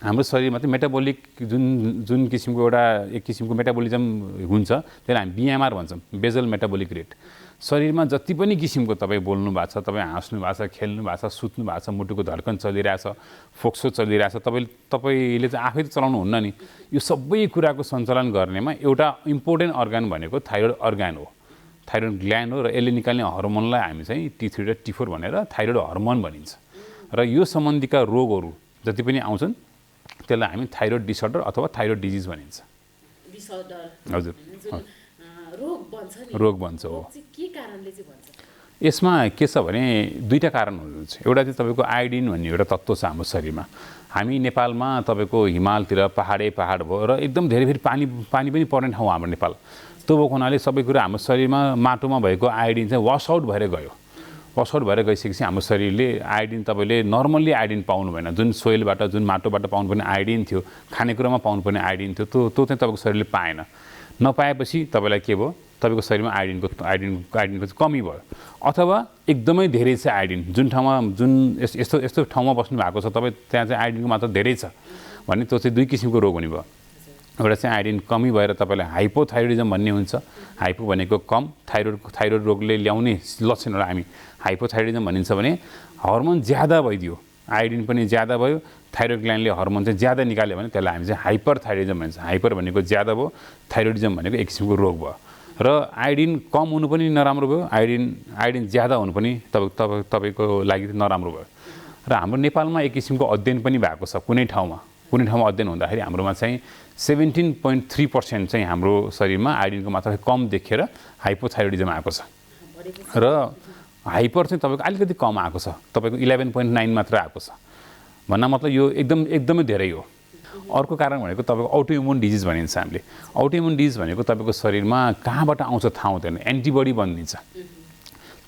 हाम्रो शरीरमा चाहिँ मेटाबोलिक जुन किसिमको एक किसिमको मेटाबोलिजम हुन्छ त्यसलाई हामी BMR भन्छौँ, बेजल मेटाबोलिक रेट। शरीरमा जति पनि किसिमको तपाईँ बोल्नु भएको छ, तपाईँ हाँस्नु भएको छ, खेल्नु भएको छ, सुत्नु भएको छ, मुटुको धड्कन चलिरहेछ, फोक्सो चलिरहेछ, तपाईँले चाहिँ आफै त चलाउनु हुन्न नि, यो सबै कुराको सञ्चालन गर्नेमा एउटा इम्पोर्टेन्ट अर्गान भनेको थाइरोइड अर्गान हो, थाइरोइड ग्ल्यान्ड हो, र यसले निकाल्ने हर्मोनलाई हामी चाहिँ T3 र T4 भनेर थाइरोइड हर्मोन भनिन्छ। र यो सम्बन्धीका रोगहरू जति पनि आउँछन् त्यसलाई हामी थाइरोइड डिसअर्डर अथवा थाइरोइड डिजिज भनिन्छ। हजुर, रोग बन्छ हो। यसमा के छ भने दुईटा कारणहरू हुन्छ। एउटा चाहिँ तपाईँको आयोडिन भन्ने एउटा तत्त्व छ हाम्रो शरीरमा। हामी नेपालमा तपाईँको हिमालतिर पहाड भयो र एकदम धेरै फेरि पानी पनि पर्ने ठाउँ हाम्रो नेपाल। त्यो भएको हुनाले सबै कुरा हाम्रो शरीरमा माटोमा भएको आयोडिन चाहिँ वास आउट भएर गयो। वास आउट भएर गइसकेपछि हाम्रो शरीरले आयोडिन तपाईँले नर्मल्ली आयोडिन पाउनु भएन, जुन सोइलबाट जुन माटोबाट पाउनुपर्ने आयोडिन थियो, खानेकुरामा पाउनुपर्ने आयोडिन थियो, त्यो चाहिँ तपाईँको शरीरले पाएन। नपाएपछि तपाईँलाई के भयो, तपाईँको शरीरमा आयोडिनको चाहिँ कमी भयो, अथवा एकदमै धेरै छ आयोडिन, जुन ठाउँमा यस्तो ठाउँमा बस्नु भएको छ तपाईँ, त्यहाँ चाहिँ आयोडिनको मात्रा धेरै छ भने त्यो चाहिँ दुई किसिमको रोग हुने भयो। एउटा चाहिँ आयोडिन कमी भएर तपाईँलाई हाइपोथाइरोइडिजम भन्ने हुन्छ, हाइपो भनेको कम, थाइरोइड रोगले ल्याउने लक्षणहरू हामी हाइपोथाइरोइडिजम भनिन्छ भने हर्मोन ज्यादा भइदियो, आयोडिन पनि ज्यादा भयो, थाइरोइड ग्ल्यान्डले हर्मोन चाहिँ ज्यादा निकाल्यो भने त्यसलाई हामी चाहिँ हाइपरथाइरोइडिजम भन्छ। हाइपर भनेको ज्यादा भयो, थाइरोइडिजम भनेको एक किसिमको रोग भयो। र आयोडिन कम हुनु पनि नराम्रो भयो, आयोडिन ज्यादा हुनु पनि तपाईँको लागि नराम्रो भयो। र हाम्रो नेपालमा एक किसिमको अध्ययन पनि भएको छ, कुनै ठाउँमा अध्ययन हुँदाखेरि हाम्रोमा चाहिँ 17.3% चाहिँ हाम्रो शरीरमा आयोडिनको मात्रा कम देखेर हाइपोथाइरोइडिजम आएको छ, र हाइपर चाहिँ तपाईँको अलिकति कम आएको छ, तपाईँको 11.9 मात्र आएको छ। भन्ना मतलब यो एकदमै धेरै हो। अर्को कारण भनेको तपाईँको अटोइम्युन डिजिज भनिन्छ हामीले। अटोइम्युन डिजिज भनेको तपाईँको शरीरमा कहाँबाट आउँछ थाहा हुँदैन, एन्टिबडी बनिन्छ।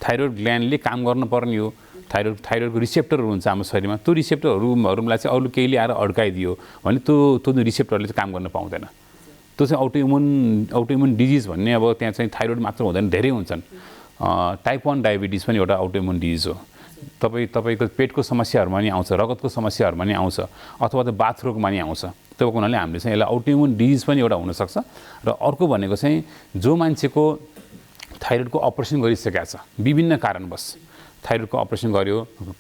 थाइरोइड ग्ल्यान्डले काम गर्नुपर्ने हो, थाइरोइडको रिसेप्टरहरू हुन्छ हाम्रो शरीरमा, त्यो रिसेप्टरहरूलाई चाहिँ अरू केहीले आएर अड्काइदियो भने त्यो रिसेप्टरले चाहिँ काम गर्न पाउँदैन। त्यो चाहिँ अटोइम्युन डिजिज भन्ने, अब त्यहाँ चाहिँ थाइरोइड मात्र हुँदैन, धेरै हुन्छन्। टाइप 1 डायबिटिज पनि एउटा अटोइम्युन डिजिज हो। तपाईँको पेटको समस्याहरूमा नि आउँछ, रगतको समस्याहरूमा नि आउँछ, अथवा त बाथरोगमा नि आउँछ। त्यो हुनाले हामीले चाहिँ यसलाई अटोइम्युन डिजिज पनि एउटा हुनसक्छ। र अर्को भनेको चाहिँ जो मान्छेको थाइरोइडको अपरेसन गरिसकेको छ, विभिन्न कारणवश थाइरोइडको अपरेसन गर्यो,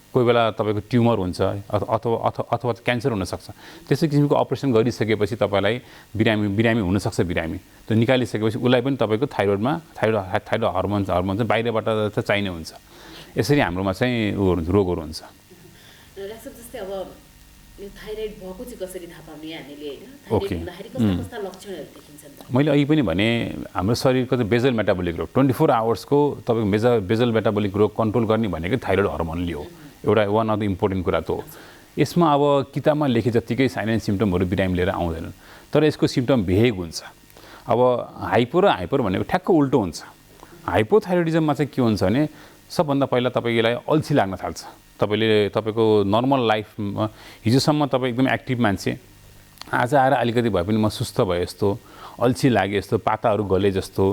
कोही बेला तपाईँको ट्युमर हुन्छ अथवा क्यान्सर हुनसक्छ, त्यस्तो किसिमको अपरेसन गरिसकेपछि तपाईँलाई बिरामी हुनसक्छ। बिरामी त्यो निकालिसकेपछि उसलाई पनि तपाईँको थाइरोइड हर्मोन चाहिँ बाहिरबाट चाहिँ चाहिने हुन्छ। यसरी हाम्रोमा चाहिँ रोगहरू हुन्छ। जस्तै अब यो थाइरोइड भएको चाहिँ कसरी थाहा पाउने हामीले हैन, ओके, कस्ता लक्षणहरू देखिन्छन्? मैले अघि पनि भने हाम्रो शरीरको चाहिँ बेजल मेटाबोलिक रोग 24 आवर्सको तपाईँको बेजल मेटाबोलिक रोग कन्ट्रोल गर्ने भनेको थाइरोइड हर्मोनले हो। एउटा वान अफ द इम्पोर्टेन्ट कुरा त हो। यसमा अब किताबमा लेखे जत्तिकै साइन एन्ड सिम्टमहरू बिरामी लिएर आउँदैनन्, तर यसको सिम्टम भेग हुन्छ। अब हाइपर भनेको ठ्याक्क उल्टो हुन्छ। हाइपोथाइरोइडिजममा चाहिँ के हुन्छ भने सबभन्दा पहिला तपाईँलाई अल्छी लाग्न थाल्छ। तपाईँको नर्मल लाइफमा हिजोसम्म तपाईँ एकदम एक्टिभ मान्छे, आज आएर अलिकति भए पनि म सुस्त भए जस्तो, अल्छी लागे जस्तो, पाताहरू गले जस्तो,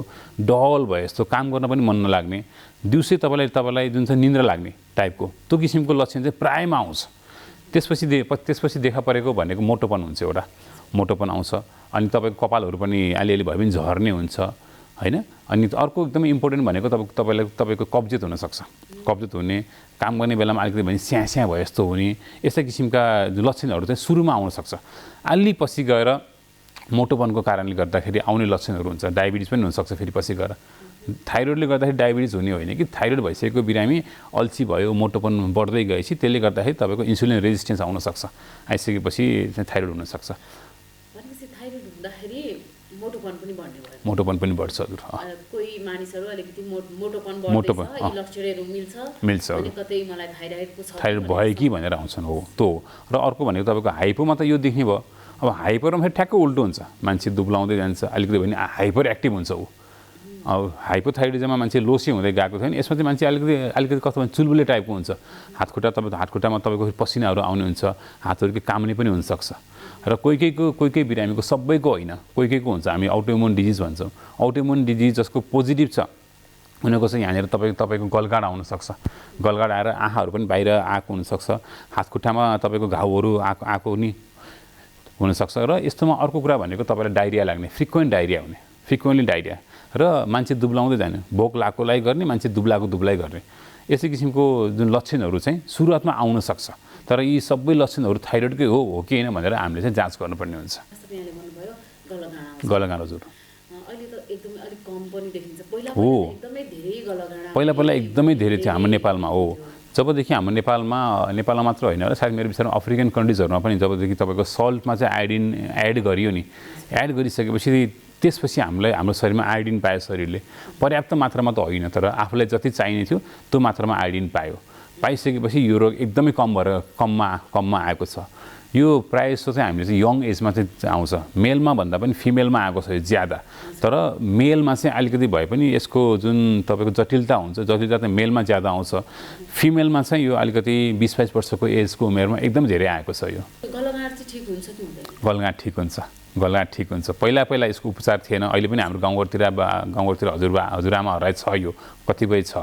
डल भए जस्तो, काम गर्न पनि मन नलाग्ने, दिउँसै तपाईँलाई जुन चाहिँ निन्द्रा लाग्ने टाइपको त्यो किसिमको लक्षण चाहिँ प्रायमा आउँछ। त्यसपछि देखा परेको भनेको मोटोपन हुन्छ, एउटा मोटोपन आउँछ। अनि तपाईँको कपालहरू पनि अलिअलि भए पनि झर्ने हुन्छ होइन। अनि अर्को एकदमै इम्पोर्टेन्ट भनेको तपाईँको कब्जियत हुनसक्छ। कब्जियत हुने, काम गर्ने बेलामा अलिकति भने स्याँ भए जस्तो हुने, यस्ता किसिमका लक्षणहरू चाहिँ सुरुमा आउनसक्छ। अलि पछि गएर मोटोपनको कारणले गर्दाखेरि आउने लक्षणहरू हुन्छ। डायबिटिज पनि हुनसक्छ फेरि पछि गएर। थाइरोइडले गर्दाखेरि डायबिटिज हुने होइन कि, थाइरोइड भइसकेको बिरामी अल्छी भयो, मोटोपन बढ्दै गएपछि त्यसले गर्दाखेरि तपाईँको इन्सुलिन रेजिस्टेन्स आउनसक्छ। आइसकेपछि चाहिँ थाइरोइड हुनसक्छ। थाइरोइड हुँदाखेरि मोटोपन पनि बढ्छ हजुर। कोही मानिसहरू अलिकति मोटोपन लक्षणहरू मिल्छ अनि कतै मलाई थाइरोइड भयो कि भनेर आउँछन् हो त्यो। र अर्को भनेको तपाईँको हाइपोमा त यो देख्ने भयो। अब हाइपरमा फेरि ठ्याक्कै उल्टो हुन्छ, मान्छे दुब्लाउँदै जान्छ, अलिकति भने हाइपर एक्टिभ हुन्छ ऊ। अब हाइपोथाइरोइडिजममा मान्छे लोसी हुँदै गएको थियो नि, यसमा चाहिँ मान्छे अलिकति कस्तो भने चुलबुले टाइपको हुन्छ। हातखुट्टामा तपाईँको पसिनाहरू आउने हुन्छ, हातहरू काम्ने पनि हुनसक्छ। र कोही बिरामीको सबैको होइन, कोही हुन्छ। हामी अटोइम्युन डिजिज भन्छौँ। अटोइम्युन डिजिज जसको पोजिटिभ छ उनीहरूको चाहिँ यहाँनिर तपाईँको गलगाड आउनसक्छ। गलगाड आएर आँखाहरू पनि बाहिर आएको हुनसक्छ। हातखुट्टामा तपाईँको घाउहरू आएको नि हुनसक्छ। र यस्तोमा अर्को कुरा भनेको तपाईँलाई डाइरिया लाग्ने, फ्रिक्वेन्टली डाइरिया, र मान्छे दुब्लाउँदै जाने, भोक लागेकोलाई गर्ने, मान्छे दुब्लाइ गर्ने, यस्तै किसिमको जुन लक्षणहरू चाहिँ सुरुवातमा आउन सक्छ। तर यी सबै लक्षणहरू थाइरोइडकै हो कि होइन भनेर हामीले चाहिँ जाँच गर्नुपर्ने हुन्छ। गलगाँड हजुर हो, पहिला एकदमै धेरै थियो हाम्रो नेपालमा हो। जबदेखि हाम्रो नेपालमा मात्र होइन र सायद मेरो विचारमा अफ्रिकन कन्ट्रिजहरूमा पनि जबदेखि तपाईँको सल्टमा चाहिँ आयोडिन एड गरियो नि, एड गरिसकेपछि त्यसपछि हाम्रो शरीरमा आयोडिन पायो। शरीरले पर्याप्त मात्रामा त होइन, तर आफूलाई जति चाहिने थियो त्यो मात्रामा आयोडिन पाइसकेपछि यो रोग एकदमै कममा आएको छ। यो प्रायः जस्तो चाहिँ हामीले चाहिँ यङ एजमा चाहिँ आउँछ। मेलमा भन्दा पनि फिमेलमा आएको छ ज्यादा। तर मेलमा चाहिँ अलिकति भए पनि यसको जुन तपाईँको जटिलता हुन्छ, जटिलता चाहिँ मेलमा ज्यादा आउँछ। फिमेलमा चाहिँ यो अलिकति 20-22 वर्षको एजको उमेरमा एकदम धेरै आएको छ। यो गलगाँड ठिक हुन्छ। पहिला यसको उपचार थिएन। अहिले पनि हाम्रो गाउँघरतिर हजुरआमाहरूलाई छ, यो कतिपय छ।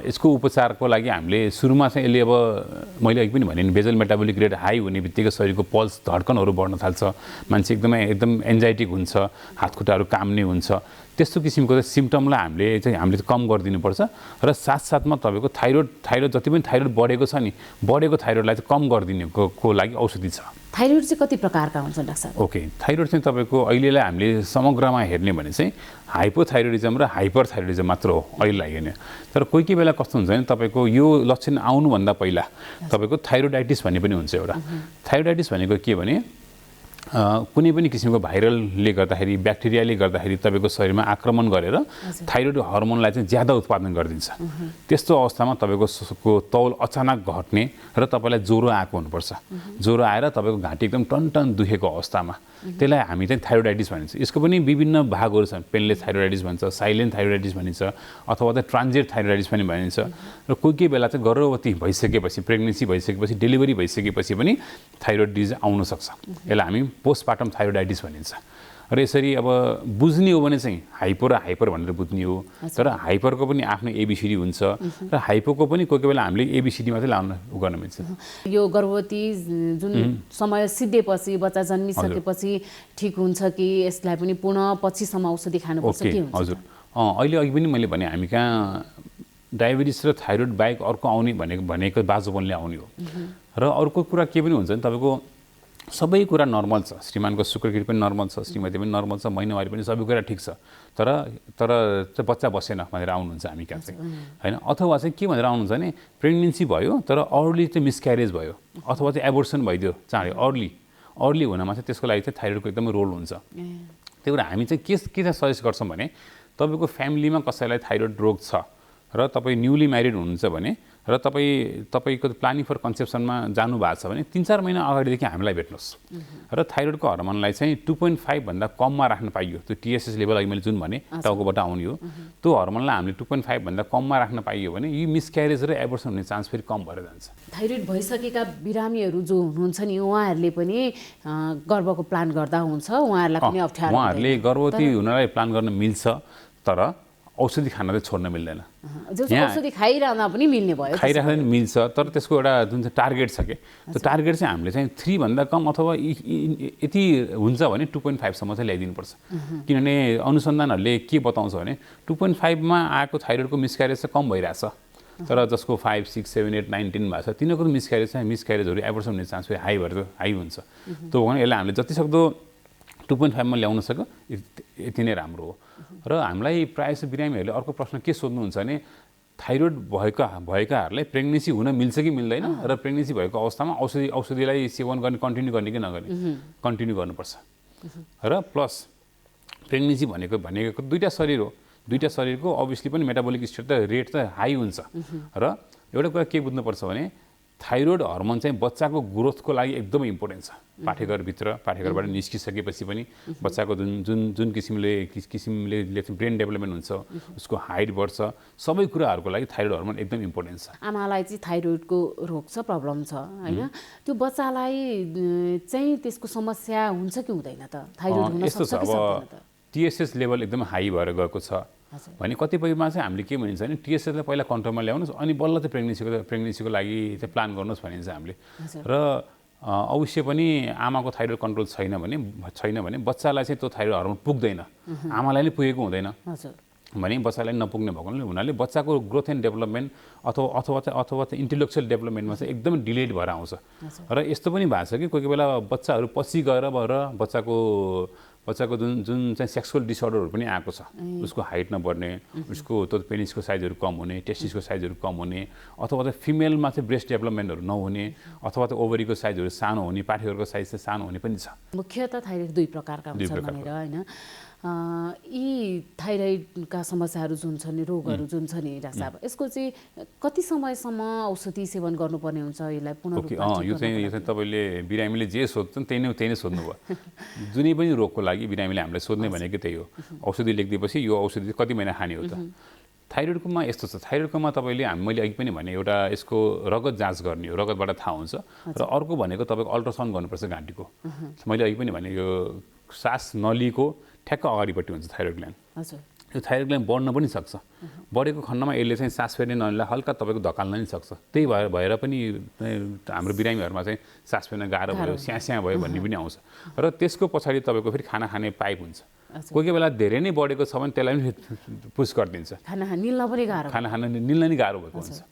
यसको उपचारको लागि हामीले सुरुमा चाहिँ यसले अब मैले अघि पनि भने बेजल मेटाबोलिक रेट हाई हुने बित्तिकै शरीरको पल्स धड्कनहरू बढ्न थाल्छ, मान्छे एकदम एन्जाइटिक हुन्छ, हातखुट्टाहरू काम्ने हुन्छ। त्यस्तो किसिमको चाहिँ सिम्टमलाई हामीले कम गरिदिनुपर्छ। र साथसाथमा तपाईँको थाइरोइड जति पनि थाइरोइड बढेको छ नि, बढेको थाइरोइडलाई चाहिँ कम गरिदिनुको लागि औषधि छ। थाइरोइड चाहिँ कति प्रकारका हुन्छन् डाक्टर साहब? ओके, थाइरोइड चाहिँ तपाईँको अहिलेलाई हामीले समग्रमा हेर्ने भने चाहिँ हाइपोथाइरोइडिजम र हाइपरथाइरोइडिजम मात्र हो अहिलेलाई हेर्ने। तर कोही बेला कस्तो हुन्छ भने तपाईँको यो लक्षण आउनुभन्दा पहिला तपाईँको थाइरोइडाइटिस भन्ने पनि हुन्छ एउटा। थाइरोइडाइटिस भनेको के भने कुनै पनि किसिमको भाइरलले गर्दाखेरि, ब्याक्टेरियाले गर्दाखेरि तपाईँको शरीरमा आक्रमण गरेर थाइरोइड हर्मोनलाई चाहिँ ज्यादा उत्पादन गरिदिन्छ। त्यस्तो अवस्थामा तपाईँको तौल अचानक घट्ने र तपाईँलाई ज्वरो आएको हुनुपर्छ। ज्वरो आएर तपाईँको घाँटी एकदम टन दुखेको अवस्थामा त्यसलाई हामी चाहिँ थाइरोइडाइटिस भनिन्छ। यसको पनि विभिन्न भागहरू छन्। पेनलेस थाइरोइडाइटिस भन्छ, साइलेन्ट थाइरोइडाइटिस भनिन्छ, अथवा चाहिँ ट्रान्जिट थाइरोइडाइटिस पनि भनिन्छ। र कोही बेला चाहिँ गर्भवती भइसकेपछि, प्रेग्नेन्सी भइसकेपछि, डेलिभरी भइसकेपछि पनि थाइरोइड डिजिज आउन सक्छ। यसलाई हामी पोस्टपार्टम थाइरोइडाइटिस भनिन्छ। र यसरी अब बुझ्ने हो भने चाहिँ हाइपो र हाइपर भनेर बुझ्ने हो। तर हाइपरको पनि आफ्नो एबिसिडी हुन्छ र हाइपोको पनि कोही बेला हामीले एबिसिडी मात्रै लाउन गर्न मिल्छ। यो गर्भवती जुन समय सिद्धेपछि, बच्चा जन्मिसकेपछि ठिक हुन्छ कि यसलाई पनि पुनः पछिसम्म औषधि खानुपर्छ के हुन्छ? हजुर, अहिले अघि पनि मैले भने हामी कहाँ डायबिटिस र थाइरोइड बाहेक अर्को आउने भनेको बाजोपनले आउने हो। र अर्को कुरा के पनि हुन्छ भने तपाईँको सबै कुरा नर्मल छ। श्रीमानको शुक्रगिरी पनि नर्मल छ, श्रीमती पनि नर्मल छ, महिनावारी पनि सबै कुरा ठिक छ। तर बच्चा बसेन भनेर आउनुहुन्छ हामी कहाँ चाहिँ होइन। अथवा चाहिँ के भनेर आउनुहुन्छ भने प्रेग्नेन्सी भयो तर अर्ली चाहिँ मिसक्यारेज भयो, अथवा चाहिँ एबोर्सन भइदियो चाँडै, अर्ली हुनमा चाहिँ त्यसको लागि चाहिँ थाइरोइडको एकदमै रोल हुन्छ। त्यही भएर हामी चाहिँ के चाहिँ सजेस्ट गर्छौँ भने तपाईँको फ्यामिलीमा कसैलाई थाइरोइड रोग छ र तपाईँ न्युली म्यारिड हुनुहुन्छ भने र तपाईँको प्लानिङ फर कन्सेप्सनमा जानु भएको छ भने 3-4 महिना अगाडिदेखि हामीलाई भेट्नुहोस् र थाइरोइडको हर्मोनलाई चाहिँ 2.5 भन्दा कममा राख्न पाइयो। त्यो टीएसएच लेभल अघि मैले जुन भने टाउकोबाट आउने हो त्यो हर्मोनलाई हामीले 2.5 भन्दा कममा राख्न पाइयो भने यी मिसक्यारेज र एबर्सन हुने चान्स फेरि कम भएर जान्छ। थाइरोइड भइसकेका बिरामीहरू जो हुनुहुन्छ नि उहाँहरूले पनि गर्भको प्लान गर्दा हुन्छ, उहाँहरूलाई पनि अप्ठ्यारो, उहाँहरूले गर्भवती हुनलाई प्लान गर्न मिल्छ तर औषधि खान चाहिँ छोड्न मिल्दैन। औषधि खाइरहँदा पनि मिल्ने भयो, खाइराख्दा पनि मिल्छ तर त्यसको एउटा जुन चाहिँ टार्गेट छ कि त्यो टार्गेट चाहिँ हामीले चाहिँ 3 भन्दा कम अथवा यति हुन्छ भने 2.5 सम्म चाहिँ ल्याइदिनुपर्छ। किनभने अनुसन्धानहरूले के बताउँछ भने 2.5 मा आएको थाइरोइडको मिसक्यारेज चाहिँ कम भइरहेछ तर जसको 5, 6, 7, 8, 9, 10 भएको छ तिनीहरूको मिसक्यारेजहरू एबर्सन हुने चान्स फेरि हाई हुन्छ। त्यो भने यसलाई हामीले जतिसक्दो 2.5 मा ल्याउन सक्यो यति नै राम्रो हो। र हामीलाई प्रायः बिरामीहरूले अर्को प्रश्न के सोध्नुहुन्छ भने थाइरोइड भएकाहरूलाई प्रेग्नेन्सी हुन मिल्छ कि मिल्दैन र प्रेग्नेन्सी भएको अवस्थामा औषधिलाई सेवन गर्ने कन्टिन्यू गर्ने कि नगर्ने? कन्टिन्यू गर्नुपर्छ। र प्लस प्रेग्नेन्सी भनेको दुईटा शरीर हो, दुईटा शरीरको अभियसली पनि मेटाबोलिक रेट त हाई हुन्छ र एउटा कुरा के बुझ्नुपर्छ भने थाइरोइड हर्मोन चाहिँ बच्चाको ग्रोथको लागि एकदमै इम्पोर्टेन्ट छ। पाठेघरबाट निस्किसकेपछि पनि बच्चाको जुन किसिमले ब्रेन डेभलपमेन्ट हुन्छ उसको हाइट बढ्छ सबै कुराहरूको लागि थाइरोइड हर्मोन एकदम इम्पोर्टेन्ट छ। आमालाई चाहिँ थाइरोइडको रोग छ, प्रब्लम छ हैन, त्यो बच्चालाई चाहिँ त्यसको समस्या हुन्छ कि हुँदैन त? थाइरोइड हुन सक्छ कि सक्दैन त? टीएसएच लेभल एकदम हाई भएर गएको छ भने कतिपयमा चाहिँ हामीले के भनिन्छ भने टीएसएचलाई पहिला कन्ट्रोलमा ल्याउनुहोस् अनि बल्ल चाहिँ प्रेग्नेन्सीको लागि चाहिँ प्लान गर्नुहोस् भनिन्छ हामीले। र अवश्य पनि आमाको थाइरोइड कन्ट्रोल छैन भने बच्चालाई चाहिँ त्यो थाइरोइड हर्मोन पुग्दैन, आमालाई नै पुगेको हुँदैन भने बच्चालाई नपुग्ने भएको हुनाले बच्चाको ग्रोथ एन्ड डेभलपमेन्ट अथवा इन्टेलेक्चुअल डेभलपमेन्टमा चाहिँ एकदमै डिलेड भएर आउँछ। र यस्तो पनि भएको छ कि कोही बेला बच्चाहरू पछि गएर बच्चाको जुन चाहिँ सेक्सुअल डिसअर्डरहरू पनि आएको छ, उसको हाइट नबढ्ने, उसको त्यो पेनिसको साइजहरू कम हुने, टेस्टिसको साइजहरू कम हुने, अथवा त फिमेलमा चाहिँ ब्रेस्ट डेभलपमेन्टहरू नहुने, अथवा त ओभरीको साइजहरू सानो हुने, पाठेघरको साइज चाहिँ सानो हुने पनि छ। मुख्यतः थाइरोइड 2 प्रकारका हुन्छ भनेर हैन, यी थाइरोइडका समस्याहरू जुन छन्, रोगहरू जुन छ नि डाक्टर साहब, यसको चाहिँ कति समयसम्म औषधि सेवन गर्नुपर्ने हुन्छ यसलाई पुनः? यो चाहिँ तपाईँले बिरामीले जे सोध्छन् त्यही नै सोध्नु भयो। जुनै पनि रोगको लागि बिरामीले हामीलाई सोध्ने भनेको त्यही हो, औषधि लेखिदिएपछि यो औषधि कति महिना खाने हो त? थाइरोइडकोमा यस्तो छ, थाइरोइडकोमा तपाईँले मैले अघि पनि भने एउटा यसको रगत जाँच गर्ने हो, रगतबाट थाहा हुन्छ, र अर्को भनेको तपाईँको अल्ट्रासाउन्ड गर्नुपर्छ घाँटीको। मैले अघि पनि भने यो सास नलीको ठ्याक्क अगाडिपट्टि हुन्छ थाइरोइड ग्ल्यान्ड। यो थाइरोइड ग्ल्यान्ड बढ्न पनि सक्छ, बढेको खण्डमा यसले चाहिँ सास फेर्ने नलीलाई हल्का तपाईँको धकाल्न पनि सक्छ। त्यही भएर पनि हाम्रो बिरामीहरूमा चाहिँ सास फेर्न गाह्रो भयो, स्याँ भयो भन्ने पनि आउँछ। र त्यसको पछाडि तपाईँको फेरि खाना खाने पाइप हुन्छ, कोही बेला धेरै नै बढेको छ भने त्यसलाई पनि पुस गरिदिन्छ, खाना खान निल्न नि गाह्रो भएको हुन्छ।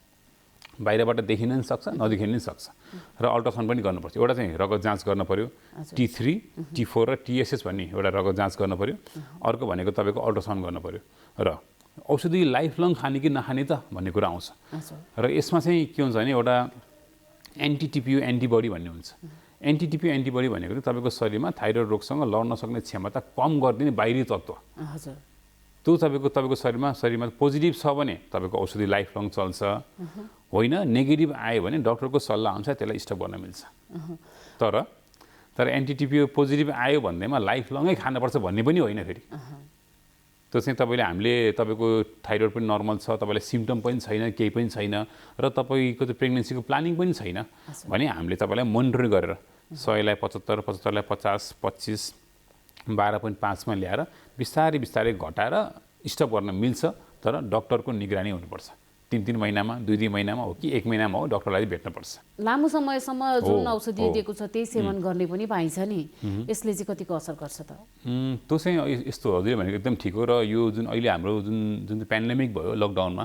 बाहिरबाट देखिन पनि सक्छ, नदेखिन पनि सक्छ। र अल्ट्रासाउन्ड पनि गर्नुपर्छ। एउटा चाहिँ रगत जाँच गर्न पर्यो, T3, T4 र TSH भन्ने एउटा रगत जाँच गर्न पर्यो। अर्को भनेको तपाईँको अल्ट्रासाउन्ड गर्न पर्यो। र औषधि लाइफ लङ खाने कि नखाने त भन्ने कुरा आउँछ। र यसमा चाहिँ के हुन्छ भने एउटा एन्टी-TPO एन्टिबडी भन्ने हुन्छ। एन्टी-TPO एन्टिबडी भनेको चाहिँ तपाईँको शरीरमा थाइरोइड रोगसँग लड्न सक्ने क्षमता कम गरिदिने बाहिरी तत्त्व। त्यो तपाईँको शरीरमा पोजिटिभ छ भने तपाईँको औषधि लाइफ लङ चल्छ, होइन नेगेटिभ आयो भने डक्टरको सल्लाह अनुसार त्यसलाई स्टप गर्न मिल्छ। तर एन्टी-TPO पोजिटिभ आयो भन्दैमा लाइफ लङै खानुपर्छ भन्ने पनि होइन। फेरि त्यो चाहिँ हामीले तपाईँको थाइरोइड पनि नर्मल छ, तपाईँलाई सिम्टम पनि छैन, केही पनि छैन, र तपाईँको त्यो प्रेग्नेन्सीको प्लानिङ पनि छैन भने हामीले तपाईँलाई मोनिटर गरेर 100लाई 75, 75लाई 50, 25, 12.5 मा ल्याएर बिस्तारै घटाएर स्टप गर्न मिल्छ। तर डक्टरको निगरानी हुनुपर्छ। 3 महिनामा, 2 महिनामा हो कि 1 महिनामा हो, डक्टरलाई भेट्नुपर्छ। लामो समयसम्म जुन औषधि दिएको छ त्यही सेवन गर्ने पनि पाइन्छ नि, यसले चाहिँ कतिको असर गर्छ त? त्यो चाहिँ यस्तो हजुरले भनेको एकदम ठिक हो। र यो जुन अहिले हाम्रो जुन पेन्डेमिक भयो लकडाउनमा,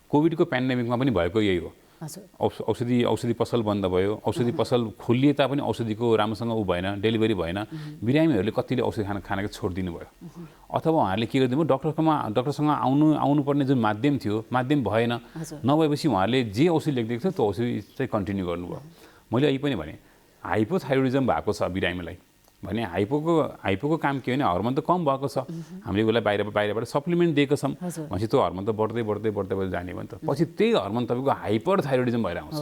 कोभिडको पेन्डेमिकमा पनि भएको यही हो। औषधि पसल बन्द भयो, औषधि पसल खोलिए तापनि औषधिको राम्रोसँग भएन, डेलिभरी भएन, बिरामीहरूले कतिले औषधि खानाको छोडिदिनु भयो। अथवा उहाँहरूले के गरिदिनु भयो, डक्टरसँग आउनुपर्ने जुन माध्यम थियो, माध्यम भएन, नभएपछि उहाँहरूले जे औषधि लेखिदिएको थियो त्यो औषधि चाहिँ कन्टिन्यू गर्नुभयो। मैले अहिले पनि भने हाइपोथाइरोइडिजम भएको छ बिरामीलाई, भने हाइपोको काम के हो भने हर्मोन त कम भएको छ, हामीले उसलाई बाहिरबाट सप्लिमेन्ट दिएको छौँ भनेपछि त्यो हर्मोन त बढ्दै जाने भयो नि त। पछि त्यही हर्मोन तपाईँको हाइपरथाइरोइडिजम भएर आउँछ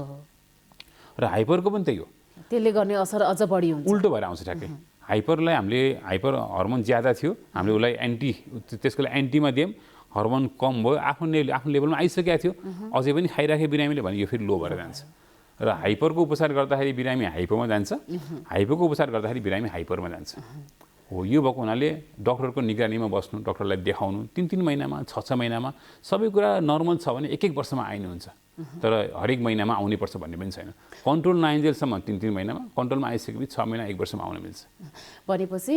र हाइपरको पनि त्यही हो, त्यसले गर्ने असर अझ बढी हुन्छ, उल्टो भएर आउँछ ठ्याक्कै। हाइपरलाई हामीले हाइपर हर्मोन ज्यादा थियो, हामीले उसलाई त्यसको लागि एन्टीमा दियौँ, हर्मोन कम भयो, आफ्नो लेभलमा आइसकेको थियो, अझै पनि खाइराखे बिरामीले भने यो फेरि लो भएर जान्छ र हाइपरको उपचार गर्दाखेरि बिरामी हाइपोमा जान्छ, हाइपोको उपचार गर्दाखेरि बिरामी हाइपरमा जान्छ। हो यो भएको हुनाले डक्टरको निगरानीमा बस्नु, डक्टरलाई देखाउनु 3-3 महिनामा 6-6 महिनामा सबै कुरा नर्मल छ भने 1-1 वर्षमा आइनुहुन्छ, तर हरेक महिनामा आउनै पर्छ भन्ने पनि छैन। कन्ट्रोल नआइन्जेलसम्म 3-3 महिनामा, कन्ट्रोलमा आइसकेपछि 6 महिना 1 वर्षमा आउन मिल्छ। भनेपछि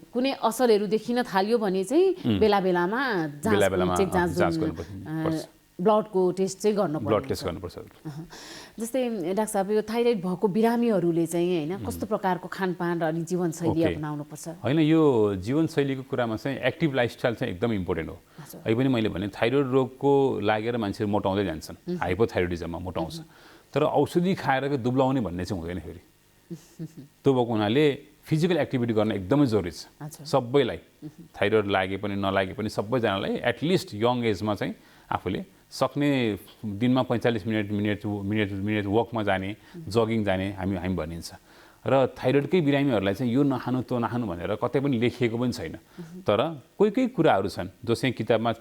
कुनै असरहरू देखिन थाल्यो भने चाहिँ बेला बेलामा जाँच गर्नुपर्छ, ब्लडको टेस्ट चाहिँ गर्नुपर्छ। जस्तै डाक्टर साहब यो थाइरोइड भएको बिरामीहरूले चाहिँ हैन कस्तो प्रकारको खानपान र अनि जीवनशैली अपनाउनुपर्छ? हैन यो जीवनशैलीको कुरामा चाहिँ एक्टिभ लाइफस्टाइल चाहिँ एकदम इम्पोर्टेन्ट हो। अहिले पनि मैले भने थाइरोइड रोगको लागेर मान्छेहरू मोटाउँदै जान्छन्, हाइपोथाइरोइडिजममा मोटाउँछ, तर औषधि खाएर दुब्लाउने भन्ने चाहिँ हुँदैन फेरि। त्यो भएको हुनाले फिजिकल एक्टिभिटी गर्न एकदमै जरुरी छ सबैलाई, थाइरोइड लागे पनि नलागे पनि सबैजनालाई एटलिस्ट यङ एजमा चाहिँ आफूले सक्ने दिनमा 45 मिनट वकमा जाने, जगिङ जाने हामी भनिन्छ। र थाइरोइडकै बिरामीहरूलाई चाहिँ यो नखानु त्यो नखानु भनेर कतै पनि लेखिएको पनि छैन, तर कोही कुराहरू छन् जो चाहिँ किताबमा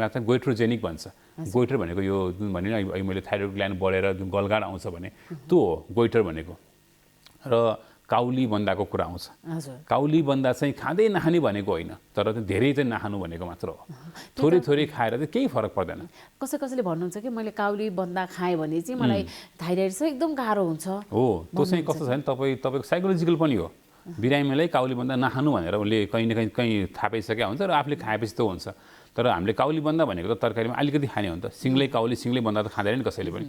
चाहिँ गोइट्रोजेनिक भन्छ। गोइटर भनेको यो जुन भने अहिले मैले थाइरोइड ग्ल्यान्ड बढेर जुन गलगाड आउँछ भने त्यो हो गोइटर भनेको। र काउली बन्दाको कुरा आउँछ, काउली बन्दा चाहिँ खाँदै नखाने भनेको होइन, तर धेरै चाहिँ नखानु भनेको मात्र हो। थोरै खाएर चाहिँ केही फरक पर्दैन। कसैले भन्नुहुन्छ कि मैले काउली बन्दा खाएँ भने चाहिँ मलाई थाइरोइड चाहिँ एकदम गाह्रो हुन्छ। हो त्यो चाहिँ कस्तो छ भने तपाईँको साइकोलोजिकल पनि हो। बिरामीलाई काउली बन्दा नखानु भनेर उसले कहीँ न कहीँ थाहा पाइसकेको हुन्छ र आफूले खाएपछि त्यो हुन्छ। तर हामीले काउली बन्दा भनेको त तरकारीमा अलिकति खाने हो नि त, सिङ्गै बन्दा त खाँदैन नि कसैले पनि,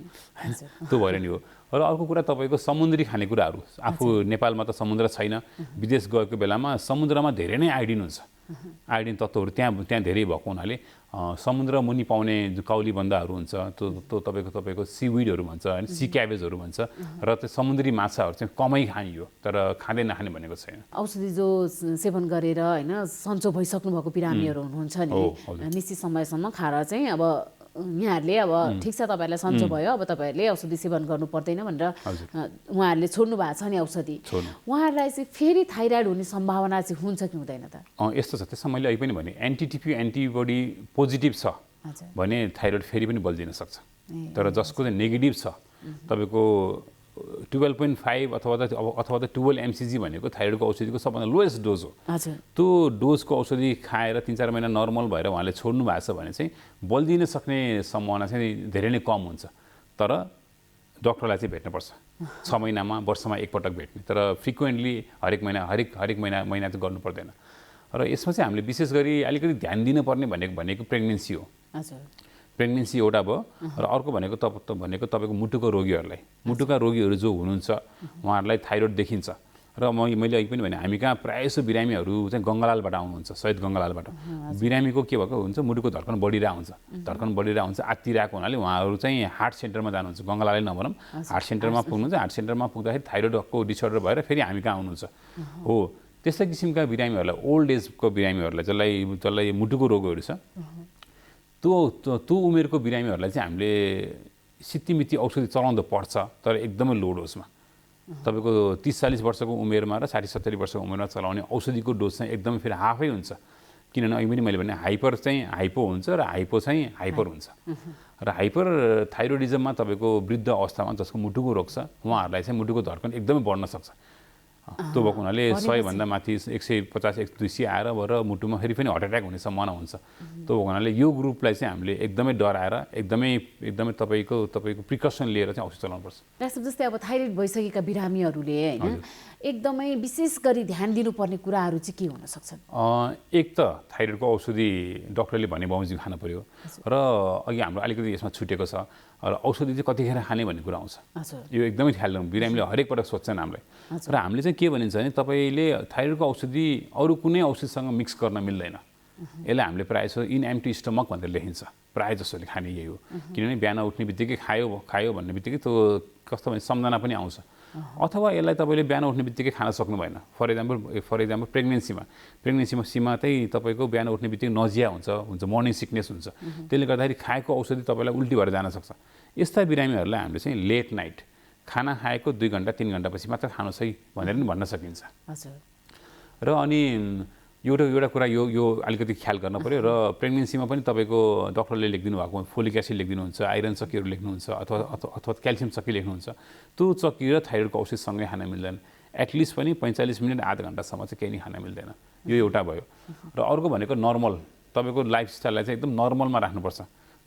त्यो भएर नि हो। र अर्को कुरा तपाईँको समुद्री खानेकुराहरू, आफू नेपालमा त समुद्र छैन, विदेश गएको बेलामा समुद्रमा धेरै नै आयोडिन हुन्छ, आयोडिन तत्त्वहरू त्यहाँ धेरै भएको हुनाले समुद्र मुनि पाउने काउली बन्दाहरू हुन्छ, त्यो तपाईँको सीविडहरू भन्छ होइन, सी क्याबेजहरू भन्छ, र त्यो समुद्री माछाहरू चाहिँ कमै खाइयो, तर खाँदै नखाने भनेको छैन। औषधि जो सेवन गरेर होइन सन्चो भइसक्नु भएको बिरामीहरू हुनुहुन्छ नि, निश्चित समयसम्म खाएर चाहिँ अब यहाँहरूले अब ठिक छ तपाईँहरूलाई सन्चो भयो, अब तपाईँहरूले औषधि सेवन गर्नु पर्दैन भनेर उहाँहरूले छोड्नु भएको छ नि औषधि, उहाँहरूलाई चाहिँ फेरि थाइरोइड हुने सम्भावना चाहिँ हुन्छ कि हुँदैन त? यस्तो छ, त्यसमा मैले अहिले पनि भने एन्टिटिपी एन्टिबडी पोजिटिभ छ भने थाइरोइड फेरि पनि बल्झिन सक्छ, तर जसको चाहिँ नेगेटिभ छ तपाईँको 12.5 अथवा त 12 mcg भनेको थाइरोइडको औषधिको सबभन्दा लोएस्ट डोज हो। त्यो डोजको औषधि खाएर 3-4 महिना नर्मल भएर उहाँले छोड्नु भएको छ भने चाहिँ बल्झिन सक्ने सम्भावना चाहिँ धेरै नै कम हुन्छ, तर डक्टरलाई चाहिँ भेट्नुपर्छ 6 महिनामा वर्षमा एकपटक भेट्ने, तर फ्रिक्वेन्टली हरेक महिना चाहिँ गर्नु पर्दैन। र यसमा चाहिँ हामीले विशेष गरी अलिकति ध्यान दिनुपर्ने भनेको प्रेग्नेन्सी हो। प्रेग्नेन्सी एउटा भयो, र अर्को भनेको तपाईँको मुटुको रोगीहरू जो हुनुहुन्छ उहाँहरूलाई थाइरोइड देखिन्छ। र मैले अहिले पनि भने हामी कहाँ प्रायःजसो बिरामीहरू चाहिँ गङ्गालालबाट आउनुहुन्छ, सहिद गङ्गालालबाट। बिरामीको के भएको हुन्छ, मुटुको धड्कन बढिरहेको हुन्छ, आत्तिरहेको हुनाले उहाँहरू चाहिँ हार्ट सेन्टरमा जानुहुन्छ, गङ्गालालै नभनौँ, हार्ट सेन्टरमा पुग्नुहुन्छ। हार्ट सेन्टरमा पुग्दाखेरि थाइरोइडको डिसअर्डर भएर फेरि हामी कहाँ आउनुहुन्छ। हो त्यस्तै किसिमका बिरामीहरूलाई, ओल्ड एजको बिरामीहरूलाई जसलाई मुटुको रोगहरू छ, त्यो उमेरको बिरामीहरूलाई चाहिँ हामीले सित्तिमिति औषधि चलाउँदा पर्छ, तर एकदमै लो डोजमा। तपाईँको 30-40 वर्षको उमेरमा र 60-70 वर्षको उमेरमा चलाउने औषधिको डोज चाहिँ एकदमै फेरि हाफै हुन्छ, किनभने अहिले पनि मैले भने हाइपर चाहिँ हाइपो हुन्छ र हाइपो चाहिँ हाइपर हुन्छ। र हाइपर थाइरोइडिजममा तपाईँको वृद्ध अवस्थामा जसको मुटुको रोग छ उहाँहरूलाई चाहिँ मुटुको धड्कन एकदमै बढ्न सक्छ। त्यो भएको हुनाले 100 भन्दा माथि 150-200 आएर र मुटुमा फेरि पनि हार्ट एट्याक हुने सम्भावना हुन्छ। त्यो भएको हुनाले यो ग्रुपलाई चाहिँ हामीले एकदमै डराएर एकदमै तपाईँको प्रिकसन लिएर चाहिँ औषधि चलाउनुपर्छ। डाक्टर जस्तै अब थाइरोइड भइसकेका बिरामीहरूले होइन एकदमै विशेष गरी ध्यान दिनुपर्ने कुराहरू चाहिँ के हुन सक्छन्? एक त थाइरोइडको औषधि डक्टरले भने बमोजिम खानु पर्यो, र अघि हाम्रो अलिकति यसमा छुटेको छ, र औषधि चाहिँ कतिखेर खाने भन्ने कुरा आउँछ। यो एकदमै ख्याल राख्नु, बिरामीले हरेक पटक सोध्छन् हामीलाई। र हामीले चाहिँ के भनिन्छ भने तपाईँले थाइरोइडको औषधि अरू कुनै औषधिसँग मिक्स गर्न मिल्दैन। यसलाई हामीले प्रायः जसो इन एम्प्टी स्टमक भनेर लेखिन्छ, प्रायः जसोले खाने यही हो। किनभने बिहान उठ्ने बित्तिकै खायो भन्ने बित्तिकै त्यो कस्तो भने सम्झना पनि आउँछ, अथवा यसलाई तपाईँले बिहान उठ्ने बित्तिकै खान सक्नु भएन। फर इक्जाम्पल प्रेग्नेन्सीमा चाहिँ तपाईँको बिहान उठ्ने बित्तिकै नजिया हुन्छ मर्निङ सिकनेस हुन्छ, त्यसले गर्दाखेरि खाएको औषधि तपाईँलाई उल्टी भएर जान सक्छ। यस्ता बिरामीहरूलाई हामीले चाहिँ लेट नाइट खाना खाएको 2 घन्टा 3 घन्टापछि मात्र खानुहोस् है भनेर नि भन्न सकिन्छ। र अनि एउटा कुरा यो अलिकति ख्याल गर्न पऱ्यो। र प्रेग्नेन्सीमा पनि तपाईँको डक्टरले लेखिदिनु भएको फोलिक एसिड लेखिदिनुहुन्छ, आइरन चक्कीहरू लेख्नुहुन्छ, अथवा क्याल्सियम चक्की लेख्नुहुन्छ। त्यो चक्की र थाइरोइडको औषध सँगै खान मिल्दैन। एटलिस्ट पनि 45 मिनट आधा घन्टासम्म चाहिँ केही नै खान मिल्दैन। यो एउटा भयो। र अर्को भनेको नर्मल तपाईँको लाइफस्टाइललाई चाहिँ एकदम नर्मलमा राख्नुपर्छ।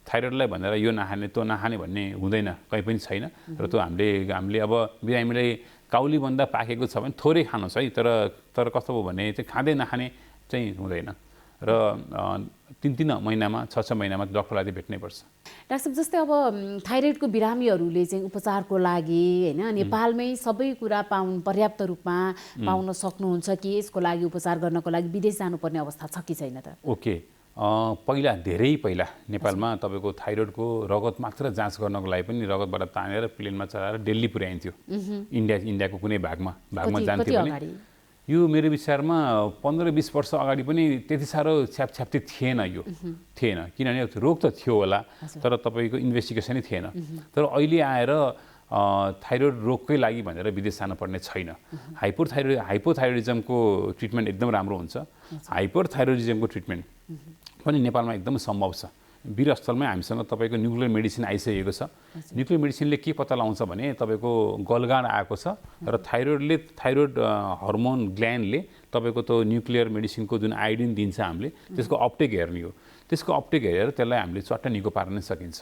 थाइरोइडलाई भनेर यो नखाने त्यो नखाने भन्ने हुँदैन, कहीँ पनि छैन। र त्यो हामीले अब बिरामीले काउलीभन्दा पाकेको छ भने थोरै खानुहोस् है, तर कस्तो हो भने चाहिँ खाँदै नखाने चाहिँ हुँदैन। र 3 महिनामा 6 महिनामा डक्टरलाई चाहिँ भेट्नै पर्छ। डाक्टर साहब, जस्तै अब थाइरोइडको बिरामीहरूले चाहिँ उपचारको लागि होइन नेपालमै सबै कुरा पर्याप्त रूपमा पाउन सक्नुहुन्छ कि यसको लागि उपचार गर्नको लागि विदेश जानुपर्ने अवस्था छ कि छैन त? ओके, धेरै पहिला नेपालमा तपाईँको थाइरोइडको रगत मात्र जाँच गर्नको लागि पनि रगतबाट तानेर प्लेनमा चढाएर दिल्ली पुर्याइन्थ्यो। इन्डियाको कुनै भागमा जान्थ्यो भने यो मेरो विचारमा 15-20 वर्ष अगाडि पनि त्यति साह्रो छ्यापछ्याप्ती थिएन। किनभने रोग त थियो होला, तर तपाईँको इन्भेस्टिगेसनै थिएन। तर अहिले आएर थाइरोइड रोगकै लागि भनेर विदेश जानुपर्ने छैन। हाइपोथाइरोइडिजमको ट्रिटमेन्ट एकदम राम्रो हुन्छ। हाइपरथाइरोइडिजमको ट्रिटमेन्ट पनि नेपालमा एकदम सम्भव छ। वीर स्थलमै हामीसँग तपाईँको न्युक्लियर मेडिसिन आइसकेको छ। न्युक्लियर मेडिसिनले के पत्ता लगाउँछ भने तपाईँको गलगाड आएको छ र थाइरोइड हर्मोन ग्ल्यान्डले तपाईँको त्यो न्युक्लियर मेडिसिनको जुन आयोडिन दिन्छ हामीले त्यसको अपटेक हेर्ने हो। त्यसको अपटेक हेरेर त्यसलाई हामीले चट्ट निको पार्न सकिन्छ।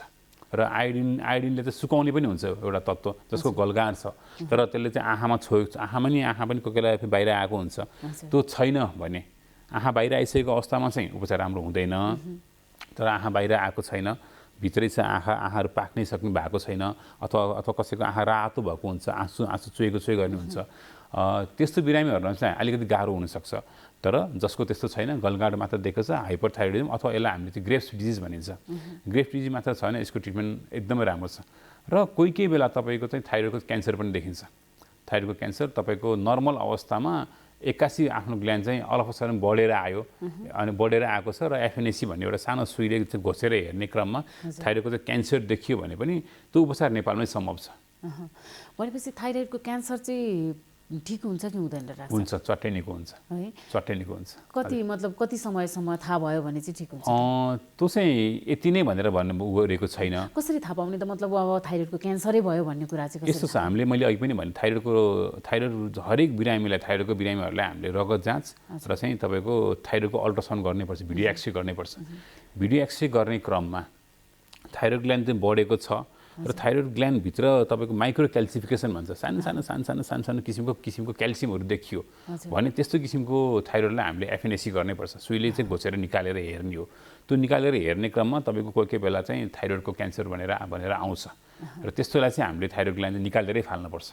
र आयोडिनले चाहिँ सुकाउने पनि हुन्छ एउटा तत्त्व जसको गलगाड छ, तर त्यसले चाहिँ आँखामा आँखा पनि कोही बेला बाहिर आएको हुन्छ। त्यो छैन भने आँखा बाहिर आइसकेको अवस्थामा चाहिँ उपचार राम्रो हुँदैन। तर आँखा बाहिर आएको छैन, भित्रै चाहिँ आँखाहरू पाक्नै सक्ने भएको छैन, अथवा कसैको आँखा रातो भएको हुन्छ, आँसु चुहेको गर्ने हुन्छ। त्यस्तो बिरामीहरूलाई चाहिँ अलिकति गाह्रो हुनसक्छ। तर जसको त्यस्तो छैन, गलगाड मात्र दिएको छ, हाइपरथाइरोइडिजम अथवा यसलाई हामीले चाहिँ ग्रेव्स डिजिज भनिन्छ। ग्रेव्स डिजिज मात्र छ भने यसको ट्रिटमेन्ट एकदमै राम्रो छ। र कोही बेला तपाईँको चाहिँ थाइरोइडको क्यान्सर पनि देखिन्छ। थाइरोइडको क्यान्सर तपाईँको नर्मल अवस्थामा 81 आफ्नो ग्ल्यान्ड चाहिँ अल अफ अ सडन बढेर आयो, अनि बढेर आएको छ र एफएनएसी भन्ने एउटा सानो सुईले चाहिँ घोसेर हेर्ने क्रममा थाइरोइडको चाहिँ क्यान्सर देखियो भने पनि त्यो उपचार नेपालमै सम्भव छ। भनेपछि थाइरोइडको क्यान्सर चाहिँ ठिक हुन्छ कि हुँदैन डाक्टर? हुन्छ, चट्टै निको हुन्छ है, चट्टै निको हुन्छ। कति समयसम्म थाहा भयो भने चाहिँ ठिक हुन्छ? त्यो चाहिँ यति नै भनेर भन्नु गरेको छैन। कसरी थाहा पाउने त? मतलब अब थाइरोइडको क्यान्सरै भयो भन्ने कुरा चाहिँ यस्तो छ। मैले अघि पनि भने थाइरोइड हरेक थाइरोइडको बिरामीहरूलाई हामीले रगत जाँच र चाहिँ तपाईँको थाइरोइडको अल्ट्रासाउन्ड गर्नैपर्छ, भिडियो एक्सरे गर्नैपर्छ। भिडियो एक्सरे गर्ने क्रममा थाइरोइड ग्ल्यान्ड चाहिँ बढेको छ र थाइरोइड ग्ल्यान्डभित्र तपाईँको माइक्रो क्याल्सिफिकेसन भन्छ, सानो किसिमको क्याल्सियमहरू देखियो भने त्यस्तो किसिमको थाइरोइडलाई हामीले एफएनएसी गर्नैपर्छ। सुईले चाहिँ घोचेर निकालेर हेर्ने हो। त्यो निकालेर हेर्ने क्रममा तपाईँको कोही बेला चाहिँ थाइरोइडको क्यान्सर भनेर आउँछ र त्यस्तोलाई चाहिँ हामीले थाइरोइड ग्ल्यान्ड निकालेरै फाल्नुपर्छ।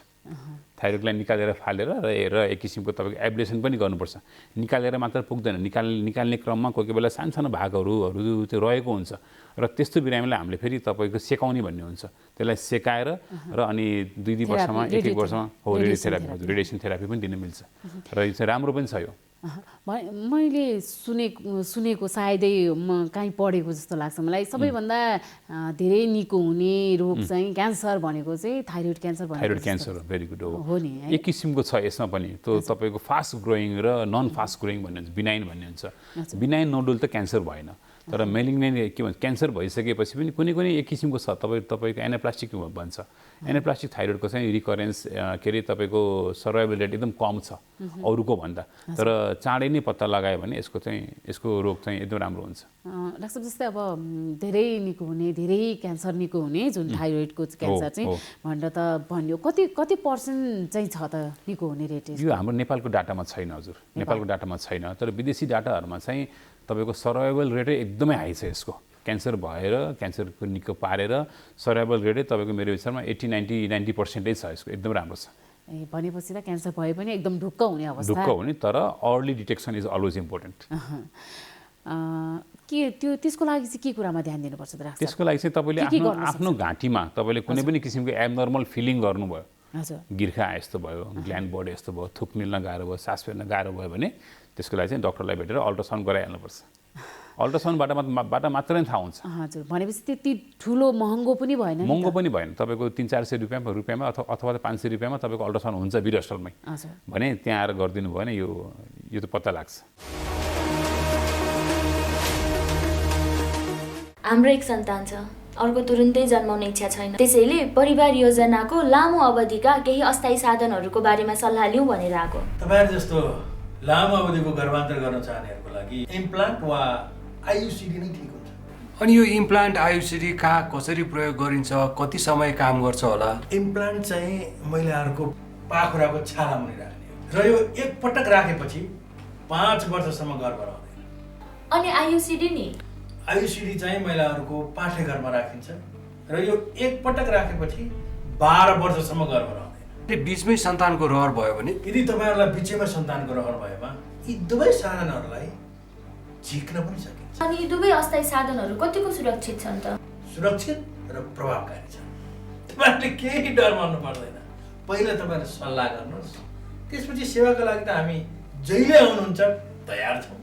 थाइरोइड ग्ल्यान्ड निकालेर फालेर र एक किसिमको तपाईँको एब्लेसन पनि गर्नुपर्छ। निकालेर मात्र पुग्दैन, निकाल्ने क्रममा कोही बेला सानो भागहरू चाहिँ रहेको हुन्छ र त्यस्तो बिरामीलाई हामीले फेरि तपाईँको सेकाउने भन्ने हुन्छ। त्यसलाई सेकाएर र अनि 2 वर्षमा 1 वर्षमा रेडिएसन थेरापी पनि दिन मिल्छ र यो चाहिँ राम्रो पनि छ। यो मैले सुनेको सायदै कहीँ पढेको जस्तो लाग्छ मलाई, सबैभन्दा धेरै निको हुने रोग चाहिँ क्यान्सर भनेको चाहिँ थाइरोइड क्यान्सर भेरी गुड हो नि। एक किसिमको छ यसमा पनि, त्यो तपाईँको फास्ट ग्रोइङ र नन फास्ट ग्रोइङ भन्ने हुन्छ, बिनाइन भन्ने हुन्छ। बिनाइन नोडुल त क्यान्सर भएन, तर मेलिग्नेन्ट के भन्छ क्यान्सर भइसकेपछि पनि कुनै एक किसिमको छ तपाईँको एनाप्लास्टिक भन्छ। एनाप्लास्टिक थाइरोइडको चाहिँ रिकरेन्स के अरे तपाईँको सर्भाइभल रेट एकदम कम छ अरूको भन्दा, तर चाँडै नै पत्ता लगायो भने यसको रोग चाहिँ एकदम राम्रो हुन्छ। डाक्टर जस्तै अब धेरै निको हुने, धेरै क्यान्सर निको हुने जुन थाइरोइडको क्यान्सर चाहिँ भनेर त भन्यो, कति पर्सेन्ट चाहिँ छ त निको हुने रेट? यो हाम्रो नेपालको डाटामा छैन हजुर, नेपालको डाटामा छैन, तर विदेशी डाटाहरूमा चाहिँ तपाईँको सर्भाइभल रेटै एकदमै हाई छ यसको। क्यान्सर भएर क्यान्सरको निको पारेर सर्भाइभल रेटै तपाईँको मेरो विचारमा 80-90% छ यसको, एकदम राम्रो छ। भनेपछि त क्यान्सर भए पनि एकदम ढुक्क हुने अवस्था? ढुक्क हुने, तर early detection is always important. त्यसको लागि चाहिँ के कुरामा ध्यान दिनुपर्छ? त्यसको लागि चाहिँ तपाईँले आफ्नो घाँटीमा तपाईँले कुनै पनि किसिमको एबनर्मल फिलिङ गर्नुभयो गिर्खा आए जस्तो भयो, ग्ल्यान्ड बढे जस्तो भयो, थुक निल्न गाह्रो भयो, सास फेर्न गाह्रो भयो भने त्यसको लागि चाहिँ डक्टरलाई भेटेर अल्ट्रासाउन्ड गराइहाल्नुपर्छ। अल्ट्रासाउन्डबाट मात्रै नै थाहा हुन्छ। हजुर, भनेपछि त्यति ठुलो महँगो पनि भएन नि? महँगो पनि भएन, तपाईँको 300-400 रुपियाँमा अथवा 500 रुपियाँमा तपाईँको अल्ट्रासाउन्ड हुन्छ वीर हस्पिटलमै भने त्यहाँ आएर गरिदिनु भयो भने यो त पत्ता लाग्छ। हाम्रो एक सन्तान छ, अर्को तुरुन्तै जन्माउने इच्छा छैन, त्यसैले परिवार योजनाको लामो अवधिका केही अस्थायी साधनहरूको बारेमा सल्लाह लिउँ भनेर आएको। तपाईहरु जस्तो लामो अवधिको गर्भान्तर गर्न चाहनेहरूको लागि इम्प्लान्ट वा आयुसिडी नै ठिक हुन्छ। अनि यो इम्प्लान्ट आयुसिडी कहाँ कसरी प्रयोग गरिन्छ, कति समय काम गर्छ होला? इम्प्लान्ट चाहिँ महिलाहरूको पाखुराको छाला मुनि राख्ने हो र यो एक पटक राखेपछि 5 वर्षसम्म गर्भ रहँदैन। अनि आयुसिडी नि? आयुसिडी चाहिँ महिलाहरूको पाठेघरमा राखिन्छ र यो एक पटक राखेपछि 12 वर्षसम्म गर्भ रहँदैन। बीचमै सन्तानको रहर भयो भने? यदि तपाईँहरूलाई बिचैमा सन्तानको रहर भएमा यी दुवै साधनहरूलाई झिक्न पनि सकिन्छ। अनि यी दुवै अस्थायी साधनहरू कतिको सुरक्षित छन् त? सुरक्षित र प्रभावकारी छन्। तपाईँहरूले केही डर मान्नु पर्दैन। पहिला तपाईँहरूले सल्लाह गर्नुहोस्, त्यसपछि सेवाको लागि त हामी जहिले आउनुहुन्छ तयार छौँ।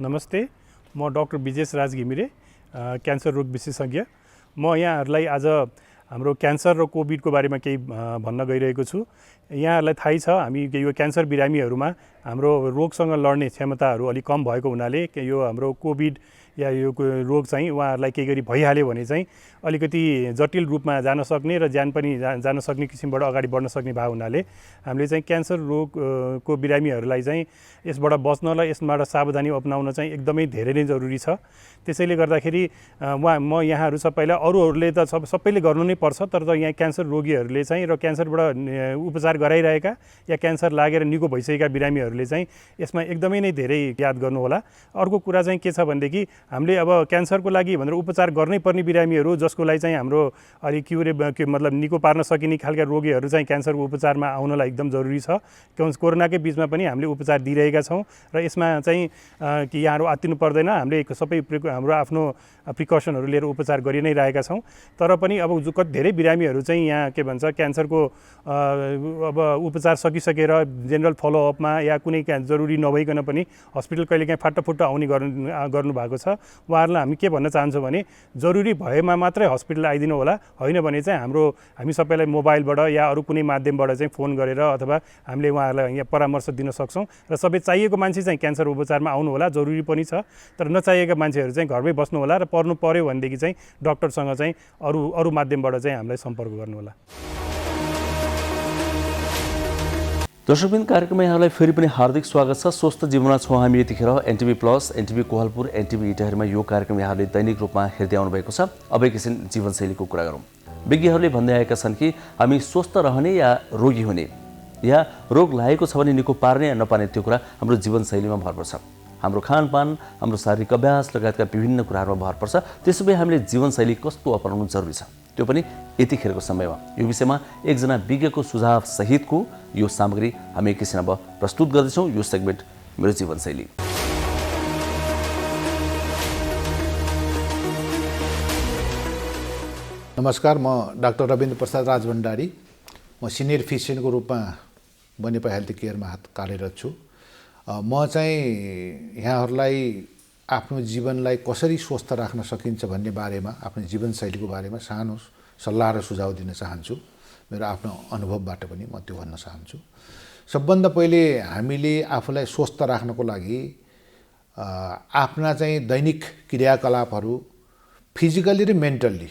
नमस्ते, म डाक्टर विजेश राज घिमिरे, क्यान्सर रोग विशेषज्ञ। म यहाँहरूलाई आज हाम्रो क्यान्सर र कोभिडको बारेमा केही भन्न गइरहेको छु। यहाँहरूलाई थाहै छ हामी यो क्यान्सर बिरामीहरूमा हाम्रो रोगसँग लड्ने क्षमताहरू अलिक कम भएको हुनाले यो हाम्रो कोभिड या यो रोग चाहिँ उहाँहरूलाई केही गरी भइहाल्यो भने चाहिँ अलिकति जटिल रूपमा जान सक्ने र ज्यान पनि जान सक्ने किसिमबाट अगाडि बढ्न सक्ने भएको हुनाले हामीले चाहिँ क्यान्सर रोगको बिरामीहरूलाई चाहिँ यसबाट बच्न र यसबाट सावधानी अपनाउन चाहिँ एकदमै धेरै नै जरुरी छ। त्यसैले गर्दाखेरि म यहाँहरू सबैलाई अरूहरूले त सबैले गर्नु नै पर्छ, तर यहाँ क्यान्सर रोगीहरूले चाहिँ र क्यान्सरबाट उपचार गराइरहेका या क्यान्सर लागेर निको भइसकेका बिरामीहरूले चाहिँ यसमा एकदमै नै धेरै याद गर्नुहोला। अर्को कुरा चाहिँ के छ भनेदेखि हामीले अब क्यान्सरको लागि भनेर उपचार गर्नै पर्ने बिरामीहरू जसको लागि चाहिँ हाम्रो अलि मतलब निको पार्न सकिने खालका रोगीहरू चाहिँ क्यान्सरको उपचारमा आउनलाई एकदम जरुरी छ। कोरोनाकै बिचमा पनि हामीले उपचार दिइरहेका छौँ र यसमा चाहिँ कि यहाँहरू आत्तिनु पर्दैन, हामीले सबै हाम्रो आफ्नो प्रिकसनहरू लिएर उपचार गरि नै रहेका छौँ। तर पनि अब धेरै बिरामीहरू चाहिँ यहाँ के भन्छ क्यान्सरको अब उपचार सकिसकेर जेनरल फलोअपमा या कुनै जरुरी नभइकन पनि हस्पिटल कहिलेकाहीँ फाटाफुट्टा आउने गर्नु भएको छ। उहाँहरूलाई हामी के भन्न चाहन्छौँ भने जरुरी भएमा मात्रै हस्पिटल आइदिनु होला, होइन भने चाहिँ हामी सबैलाई मोबाइलबाट या अरू कुनै माध्यमबाट चाहिँ फोन गरेर अथवा हामीले उहाँहरूलाई यहाँ परामर्श दिन सक्छौँ र सबै चाहिएको मान्छे चाहिँ क्यान्सर उपचारमा आउनु होला, जरुरी पनि छ। तर नचाहिएका मान्छेहरू चाहिँ घरमै बस्नु होला र पर्नु पर्यो भनेदेखि चाहिँ डक्टरसँग चाहिँ अरू माध्यमबाट चाहिँ हामीलाई सम्पर्क गर्नु होला। दर्शकबिन कार्यक्रममा यहाँलाई फेरि पनि हार्दिक स्वागत छ। स्वस्थ जीवनमा छौँ हामी यतिखेर NTV plus, NTV Kohalpur, NTV इटहरीमा यो कार्यक्रम यहाँले दैनिक रूपमा हेर्दै आउनु भएको छ। अब एकैछिन जीवनशैलीको कुरा गरौँ। विज्ञहरूले भन्दै आएका छन् कि हामी स्वस्थ रहने या रोगी हुने या रोग लागेको छ भने निको पार्ने या नपार्ने त्यो कुरा हाम्रो जीवनशैलीमा भर पर्छ। हाम्रो खानपान, हाम्रो शारीरिक अभ्यास लगायतका विभिन्न कुराहरूमा भर पर्छ। त्यसो भए हामीले जीवनशैली कस्तो अपनाउनु जरुरी छ, त्यो पनि यतिखेरको समयमा। यो विषयमा एकजना विज्ञको सुझाव सहितको यो सामग्री हामी एकैछिन अब प्रस्तुत गर्दैछौँ। यो सेगमेन्ट मेरो जीवनशैली। नमस्कार, म डाक्टर रविन्द्र प्रसाद राजभण्डारी। म सिनियर फिजिसियनको रूपमा बनेपा हेल्थ केयरमा कार्यरत छु। म चाहिँ यहाँहरूलाई आफ्नो जीवनलाई कसरी स्वस्थ राख्न सकिन्छ भन्ने बारेमा, आफ्नो जीवनशैलीको बारेमा सानो सल्लाह र सुझाव दिन चाहन्छु। मेरो आफ्नो अनुभवबाट पनि म त्यो भन्न चाहन्छु। सबभन्दा पहिले हामीले आफूलाई स्वस्थ राख्नको लागि आफ्ना चाहिँ दैनिक क्रियाकलापहरू फिजिकल्ली र मेन्टल्ली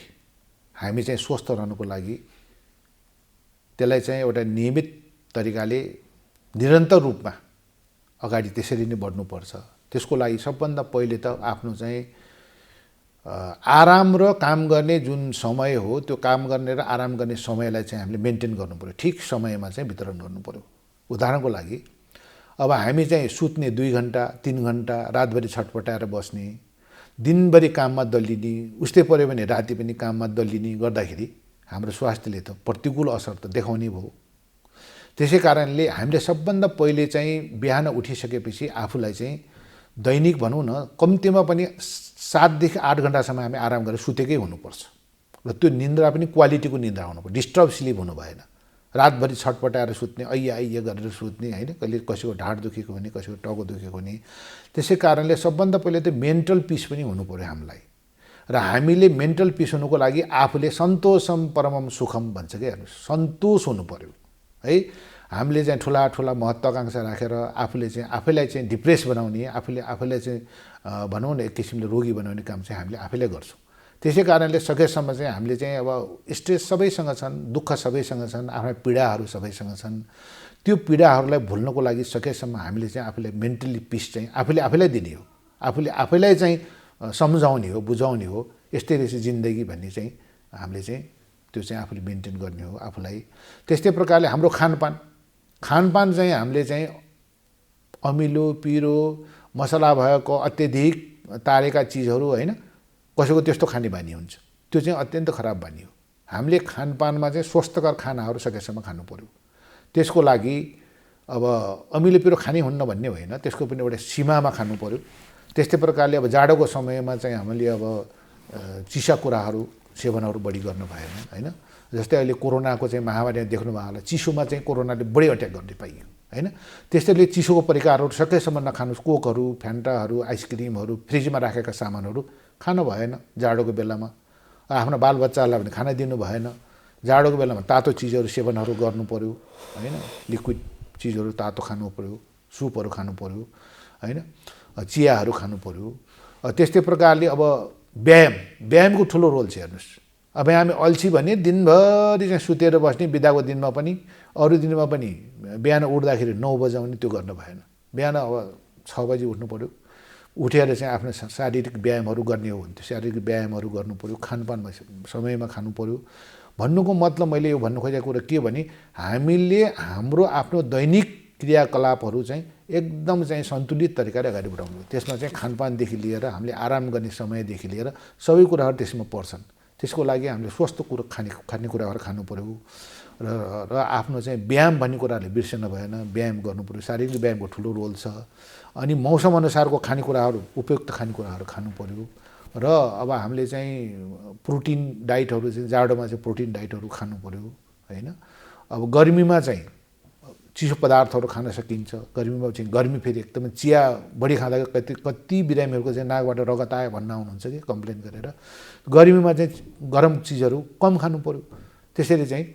हामी चाहिँ स्वस्थ रहनुको लागि त्यसलाई चाहिँ एउटा नियमित तरिकाले निरन्तर रूपमा अगाडि त्यसरी नै बढ्नुपर्छ। त्यसको लागि सबभन्दा पहिले त आफ्नो चाहिँ आराम र काम गर्ने जुन समय हो, त्यो काम गर्ने र आराम गर्ने समयलाई चाहिँ हामीले मेन्टेन गर्नु पर्यो, ठिक समयमा चाहिँ वितरण गर्नु पर्यो। उदाहरणको लागि अब हामी चाहिँ सुत्ने 2 घन्टा 3 घन्टा रातभरि छटपटाएर बस्ने, दिनभरि काममा दल्लिने, उस्तै पर्यो भने राति पनि काममा दल्लिने गर्दाखेरि हाम्रो स्वास्थ्यले त प्रतिकूल असर त देखाउने भयो। त्यसै कारणले हामीले सबभन्दा पहिले चाहिँ बिहान उठिसकेपछि आफूलाई चाहिँ दैनिक भनौँ न कम्तीमा पनि 7 देखि 8 घन्टासम्म हामी आराम गरेर सुतेकै हुनुपर्छ। र त्यो निन्द्रा पनि क्वालिटीको निन्द्रा हुनु पर्यो, डिस्टर्ब स्लिप हुनु भएन। रातभरि छटपटाएर सुत्ने, ऐया गरेर सुत्ने होइन, कहिले कसैको ढाड दुखेको हुने, कसैको टाउको दुखेको हुने। त्यसै कारणले सबभन्दा पहिले त मेन्टल पिस पनि हुनु पर्यो हामीलाई। र हामीले मेन्टल पिस हुनुको लागि आफूले सन्तोषम परमम सुखम भन्छ क्या, सन्तोष हुनु पर्यो है। हामीले चाहिँ ठुला महत्त्वाकांक्षा राखेर आफैलाई चाहिँ डिप्रेस बनाउने, आफैलाई चाहिँ भनौँ न एक किसिमले रोगी बनाउने काम चाहिँ हामीले आफैले गर्छौँ। त्यसै कारणले सकेसम्म चाहिँ हामीले चाहिँ अब स्ट्रेस सबैसँग छन्, दुःख सबैसँग छन्, आफ्ना पीडाहरू सबैसँग छन्। त्यो पीडाहरूलाई भुल्नको लागि सकेसम्म हामीले चाहिँ आफूले मेन्टली पिस चाहिँ आफैलाई दिने हो, आफैलाई चाहिँ सम्झाउने हो, बुझाउने हो। यस्तै रहेछ जिन्दगी भन्ने चाहिँ हामीले चाहिँ त्यो चाहिँ आफूले मेन्टेन गर्ने हो आफूलाई। त्यस्तै प्रकारले हाम्रो खानपान चाहिँ हामीले चाहिँ अमिलो पिरो मसला भएको अत्यधिक तारेका चिजहरू होइन, कसैको त्यस्तो खाने बानी हुन्छ, त्यो चाहिँ अत्यन्त खराब बानी हो। हामीले खानपानमा चाहिँ स्वस्थकर खानाहरू सकेसम्म खानु पर्यो। त्यसको लागि अब अमिलो पिरो खाने हुन्न भन्ने होइन, त्यसको पनि एउटा सीमामा खानु पर्यो। त्यस्तै प्रकारले अब जाडोको समयमा चाहिँ हामीले अब चिसा कुराहरू सेवनहरू बढी गर्नु भएन होइन। जस्तै अहिले कोरोनाको चाहिँ महामारी देख्नुभयो होला, चिसोमा चाहिँ कोरोनाले बढी अट्याक गर्ने पाइयो होइन। त्यसैले चिसोको परिकारहरू सकेसम्म नखानुहोस्। कोकहरू, फ्यान्टाहरू, आइसक्रिमहरू, फ्रिजमा राखेका सामानहरू खानु भएन जाडोको बेलामा। आफ्नो बालबच्चाहरूलाई भने खाना दिनु भएन। जाडोको बेलामा तातो चिजहरू सेवनहरू गर्नु पर्यो होइन, लिक्विड चिजहरू तातो खानु पर्यो, सुपहरू खानु पर्यो होइन, चियाहरू खानु पर्यो। त्यस्तै प्रकारले अब व्यायामको ठुलो रोल छ हेर्नुहोस्। अब हामी अल्छी भने दिनभरि चाहिँ सुतेर बस्ने, बिदाको दिनमा पनि अरू दिनमा पनि बिहान उठ्दाखेरि 9 बजाउने, त्यो गर्नु भएन। बिहान अब 6 बजी उठ्नु पर्यो, उठेर चाहिँ आफ्नो शारीरिक व्यायामहरू गर्ने हो भने त्यो शारीरिक व्यायामहरू गर्नु पर्यो, खानपानमा समयमा खानु पर्यो। भन्नुको मतलब मैले यो भन्नु खोजेको कुरा के भने हामीले हाम्रो आफ्नो दैनिक क्रियाकलापहरू चाहिँ एकदम चाहिँ सन्तुलित तरिकाले अगाडि बढाउनु। त्यसमा चाहिँ खानपानदेखि लिएर हामीले आराम गर्ने समयदेखि लिएर सबै कुराहरू त्यसमा पर्छन्। त्यसको लागि हामीले स्वस्थ कुरो खानेकुराहरू खानु पर्यो र आफ्नो चाहिँ व्यायाम भन्ने कुराहरूले बिर्सन भएन, व्यायाम गर्नु पर्यो। शारीरिक व्यायामको ठुलो रोल छ। अनि मौसम अनुसारको खानेकुराहरू, उपयुक्त खानेकुराहरू खानु पर्यो। र अब हामीले चाहिँ प्रोटिन डाइटहरू चाहिँ जाडोमा चाहिँ प्रोटिन डाइटहरू खानु पर्यो होइन। अब गर्मीमा चाहिँ चिसो पदार्थहरू खान सकिन्छ। गर्मीमा चाहिँ गर्मी फेरि एकदमै चिया बढी खाँदा कति बिरामीहरूको चाहिँ नाकबाट रगत आयो भन्न आउनुहुन्छ कि कम्प्लेन गरेर। गर्मीमा चाहिँ गरम चिजहरू कम खानु पर्यो। त्यसरी चाहिँ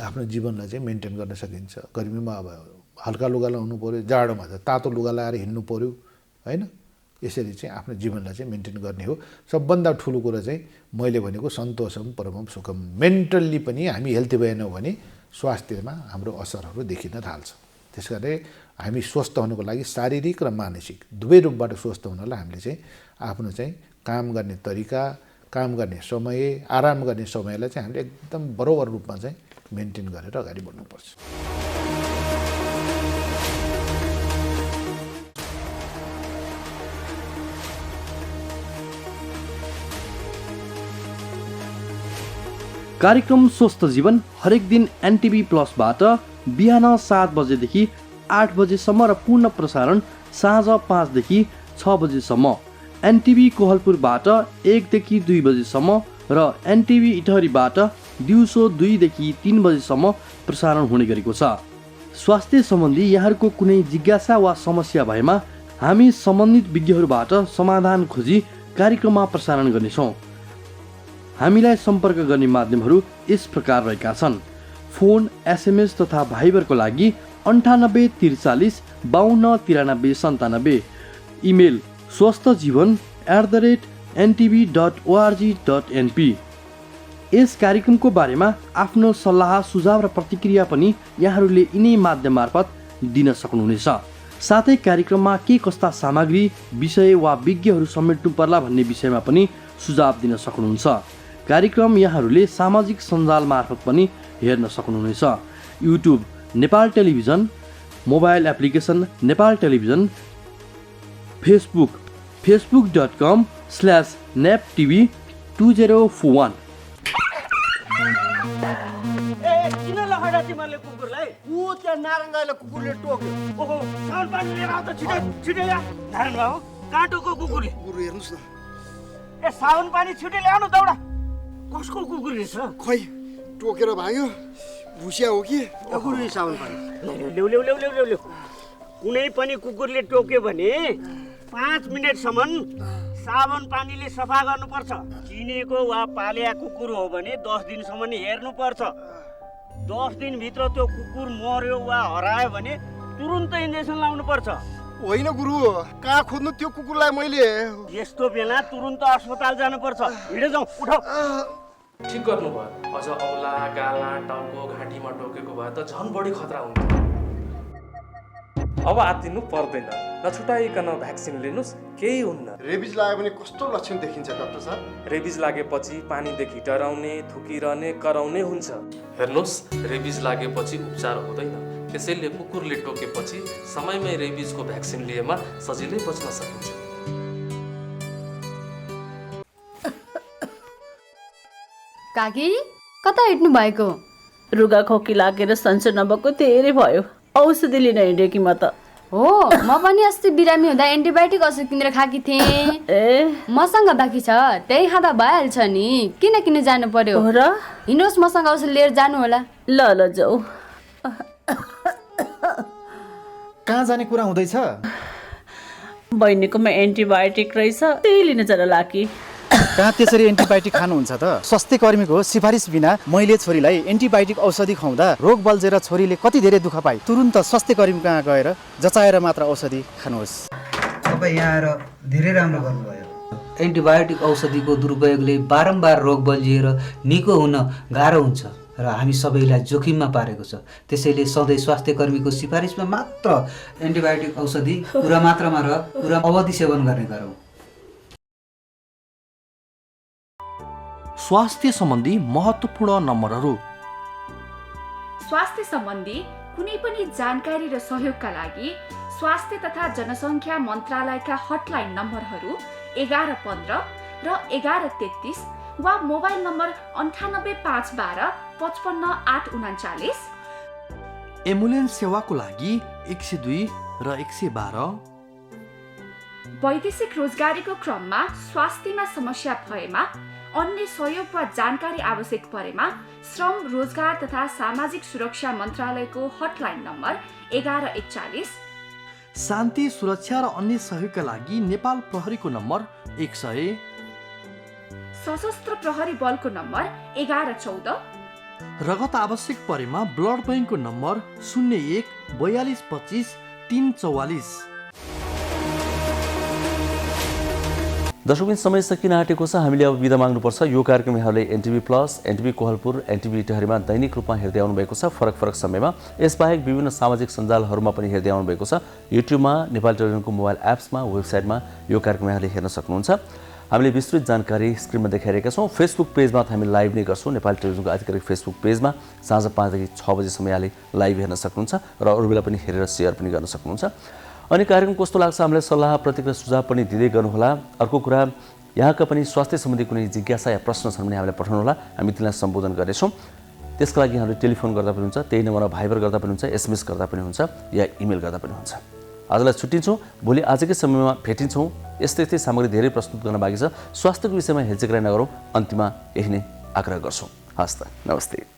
आफ्नो जीवनलाई चाहिँ मेन्टेन गर्न सकिन्छ। गर्मीमा अब हल्का लुगा लाउनु पर्यो, जाडोमा त तातो लुगा लाएर हिँड्नु पर्यो होइन। यसरी चाहिँ आफ्नो जीवनलाई चाहिँ मेन्टेन गर्ने हो। सबभन्दा ठुलो कुरा चाहिँ मैले भनेको सन्तोषम परमम सुखम। मेन्टल्ली पनि हामी हेल्थी भएनौँ भने स्वास्थ्यमा हाम्रो असरहरू देखिन थाल्छ। त्यसकारण हामी स्वस्थ हुनुको लागि शारीरिक र मानसिक दुवै रूपबाट स्वस्थ हुनलाई हामीले चाहिँ आफ्नो चाहिँ काम गर्ने तरिका, काम गर्ने समय, आराम गर्ने समयलाई चाहिँ हामीले एकदम बरोबर रूपमा चाहिँ मेन्टेन गरेर अगाडि बढ्नुपर्छ। कार्यक्रम स्वस्थ जीवन हरेक दिन एनटिभी प्लसबाट बिहान 7 बजेदेखि 8 बजेसम्म र पूर्ण प्रसारण साँझ 5 देखि 6 बजेसम्म, एनटिभी कोहलपुरबाट 1 देखि 2 बजेसम्म र एनटिभी इटहरीबाट दिउँसो 2 देखि 3 बजेसम्म प्रसारण हुने गरेको छ। स्वास्थ्य सम्बन्धी यहाँहरूको कुनै जिज्ञासा वा समस्या भएमा हामी सम्बन्धित विज्ञहरूबाट समाधान खोजी कार्यक्रममा प्रसारण गर्नेछौँ। हामीलाई सम्पर्क गर्ने माध्यमहरू यस प्रकार रहेका छन्। फोन, एसएमएस तथा भाइबरको लागि 98 43 52 93 97, इमेल swasthajievan@ntv.org.np। यस कार्यक्रमको बारेमा आफ्नो सल्लाह, सुझाव र प्रतिक्रिया पनि यहाँहरूले यिनै माध्यम मार्फत दिन सक्नुहुनेछ। साथै कार्यक्रममा के कस्ता सामग्री, विषय वा विज्ञहरू समेट्नु पर्ला भन्ने विषयमा पनि सुझाव दिन सक्नुहुन्छ। कार्यक्रम यहाँहरूले सामाजिक सञ्जाल मार्फत पनि हेर्न सक्नुहुनेछ। YouTube Nepal television, mobile application Nepal television, Facebook facebook.com/naptv2041। किन लखडा तिमीहरूले कुकुरलाई? ऊ त्यहाँ नारायणलाई कुकुरले टोक्यो। ओहो, साउन पानी लिएर आऊ त छिटो छिटो या। नारायण बाबु, काँटोको कुकुरले। कुकुर हेर्नुस् न। ए साउन पानी छिटो ल्याउनु दौडा। कसको कुकुर रहेछ? खै टोकेर भाग्यो, भुसिया हो कि? कुकुर साबुन पानी ल्याउ ल्याउ ल्याउ ल्याउ ल्याउ ल्याउ। कुनै पनि कुकुरले टोक्यो भने 5 मिनेटसम्म साबुन पानीले सफा गर्नुपर्छ। चिनेको वा पालेका कुकुर हो भने 10 दिनसम्म हेर्नुपर्छ। 10 दिनभित्र त्यो कुकुर मर्यो वा हरायो भने तुरुन्तै इन्जेक्सन लाउनुपर्छ। होइन गुरु, कहाँ खोज्नु त्यो कुकुरलाई मैले? यस्तो बेला तुरुन्त अस्पताल जानुपर्छ। हिँडे जाउँ, उठाऊ। ठिक गर्नुभयो। अझ औला, गाला, टाउको, घाँटीमा टोकेको भए त झन् बढी खतरा हुन्थ्यो। अब आत्तिनु पर्दैन, नछुटाइकन भ्याक्सिन लिनुहोस्, केही हुन्न। रेबिज लाग्यो भने कस्तो लक्षण देखिन्छ डाक्टर साहब? रेबिज लागेपछि पानीदेखि डराउने, थुकिरहने, कराउने हुन्छ। हेर्नुहोस्, रेबिज लागेपछि उपचार हुँदैन। त्यसैले कुकुरले टोकेपछि समयमै रेबिजको भ्याक्सिन लिएमा सजिलै बच्न सकिन्छ। काकी कता हिँड्नु भएको? रुगा खोकी लागेर सन्चो नभएको धेरै भयो, औषधि लिन हिँडेँ कि म त। हो, म पनि अस्ति बिरामी हुँदा एन्टिबायोटिक औषधि किनेर खाएकी थिएँ। मसँग बाँकी छ, त्यही खाँदा भइहाल्छ नि, किन जानु पर्यो र? हिँड्नुहोस्, मसँग औषधि लिएर जानु होला। ल जाऊ। कहाँ जाने कुरा हुँदैछ? बहिनीकोमा एन्टिबायोटिक रहेछ, त्यही लिन जान लागी। कहाँ त्यसरी एन्टिबायोटिक खानुहुन्छ त? स्वास्थ्य कर्मीको सिफारिस बिना मैले छोरीलाई एन्टिबायोटिक औषधि खुवाउँदा रोग बल्झेर छोरीले कति धेरै दुःख पाए। तुरुन्त स्वास्थ्य कर्मी कहाँ गएर जचाएर मात्र औषधि खानुहोस्। तपाईँ यहाँ आएर धेरै राम्रो गर्नुभयो। एन्टिबायोटिक औषधिको दुरुपयोगले बारम्बार रोग बल्झिएर निको हुन गाह्रो हुन्छ र हामी सबैलाई जोखिममा पारेको छ। त्यसैले सधैँ स्वास्थ्य कर्मीको सिफारिसमा मात्र एन्टिबायोटिक औषधि पुरा मात्रामा र पुरा अवधि सेवन गर्ने गरौँ। स्वास्थ्य सम्बन्धी महत्त्वपूर्ण नम्बरहरू। स्वास्थ्य सम्बन्धी कुनै पनि जानकारी र सहयोगका लागि स्वास्थ्य तथा जनसङ्ख्या मन्त्रालयका हटलाइन नम्बरहरू 1115 र 1133 वा मोबाइल नम्बर 985112 55839। एम्बुलेन्स सेवाको लागि 102 र 112। वैदेशिक रोजगारीको क्रममा स्वास्थ्यमा समस्या भएमा, अन्य सहयोग वा जानकारी आवश्यक परेमा श्रम, रोजगार तथा सामाजिक सुरक्षा मन्त्रालयको हटलाइन नम्बर 1141। शान्ति, सुरक्षा र अन्य सहयोगका लागि नेपाल प्रहरीको नम्बर 100। सशस्त्र प्रहरी बलको नम्बर 1114। रगत आवश्यक परेमा ब्लड बैंकको नम्बर 01 42 25 344। दर्शकबिन समय सकिन आँटेको छ, हामीले अब बिदा माग्नुपर्छ। यो कार्यक्रम यहाँले NTV plus, NTV Kohalpur, NTV इटहरीमा दैनिक रूपमा हेर्दै आउनु भएको छ, फरक फरक समयमा। यसबाहेक विभिन्न सामाजिक सञ्जालहरूमा पनि हेर्दै आउनु भएको छ। युट्युबमा, नेपाल टेलिभिजनको मोबाइल एप्समा, वेबसाइटमा यो कार्यक्रम यहाँले हेर्न सक्नुहुन्छ। हामीले विस्तृत जानकारी स्क्रिनमा देखाइरहेका छौँ। फेसबुक पेजमा हामी लाइभ नै गर्छौँ। नेपाल टेलिभिजनको आधिकारिक फेसबुक पेजमा साँझ 5 देखि 6 बजीसम्म यहाँले लाइभ हेर्न सक्नुहुन्छ र अरू बेला पनि हेरेर सेयर पनि गर्न सक्नुहुन्छ। अनि कार्यक्रम कस्तो लाग्छ हामीलाई सल्लाह, प्रतिक्रिया, सुझाव पनि दिँदै गर्नुहोला। अर्को कुरा, यहाँका पनि स्वास्थ्य सम्बन्धी कुनै जिज्ञासा या प्रश्न छन् भने हामीलाई पठाउनुहोला, हामी तिनीलाई सम्बोधन गर्नेछौँ। त्यसको लागि यहाँले टेलिफोन गर्दा पनि हुन्छ, त्यही नम्बरमा भाइबर गर्दा पनि हुन्छ, एसएमएस गर्दा पनि हुन्छ या इमेल गर्दा पनि हुन्छ। आजलाई छुट्टिन्छौँ, भोलि आजकै समयमा भेटिन्छौँ। यस्तै सामग्री धेरै प्रस्तुत गर्न बाँकी छ। स्वास्थ्यको विषयमा हेलचेक्राइ नगरौँ, अन्तिममा यही नै आग्रह गर्छौँ। हस् त, नमस्ते।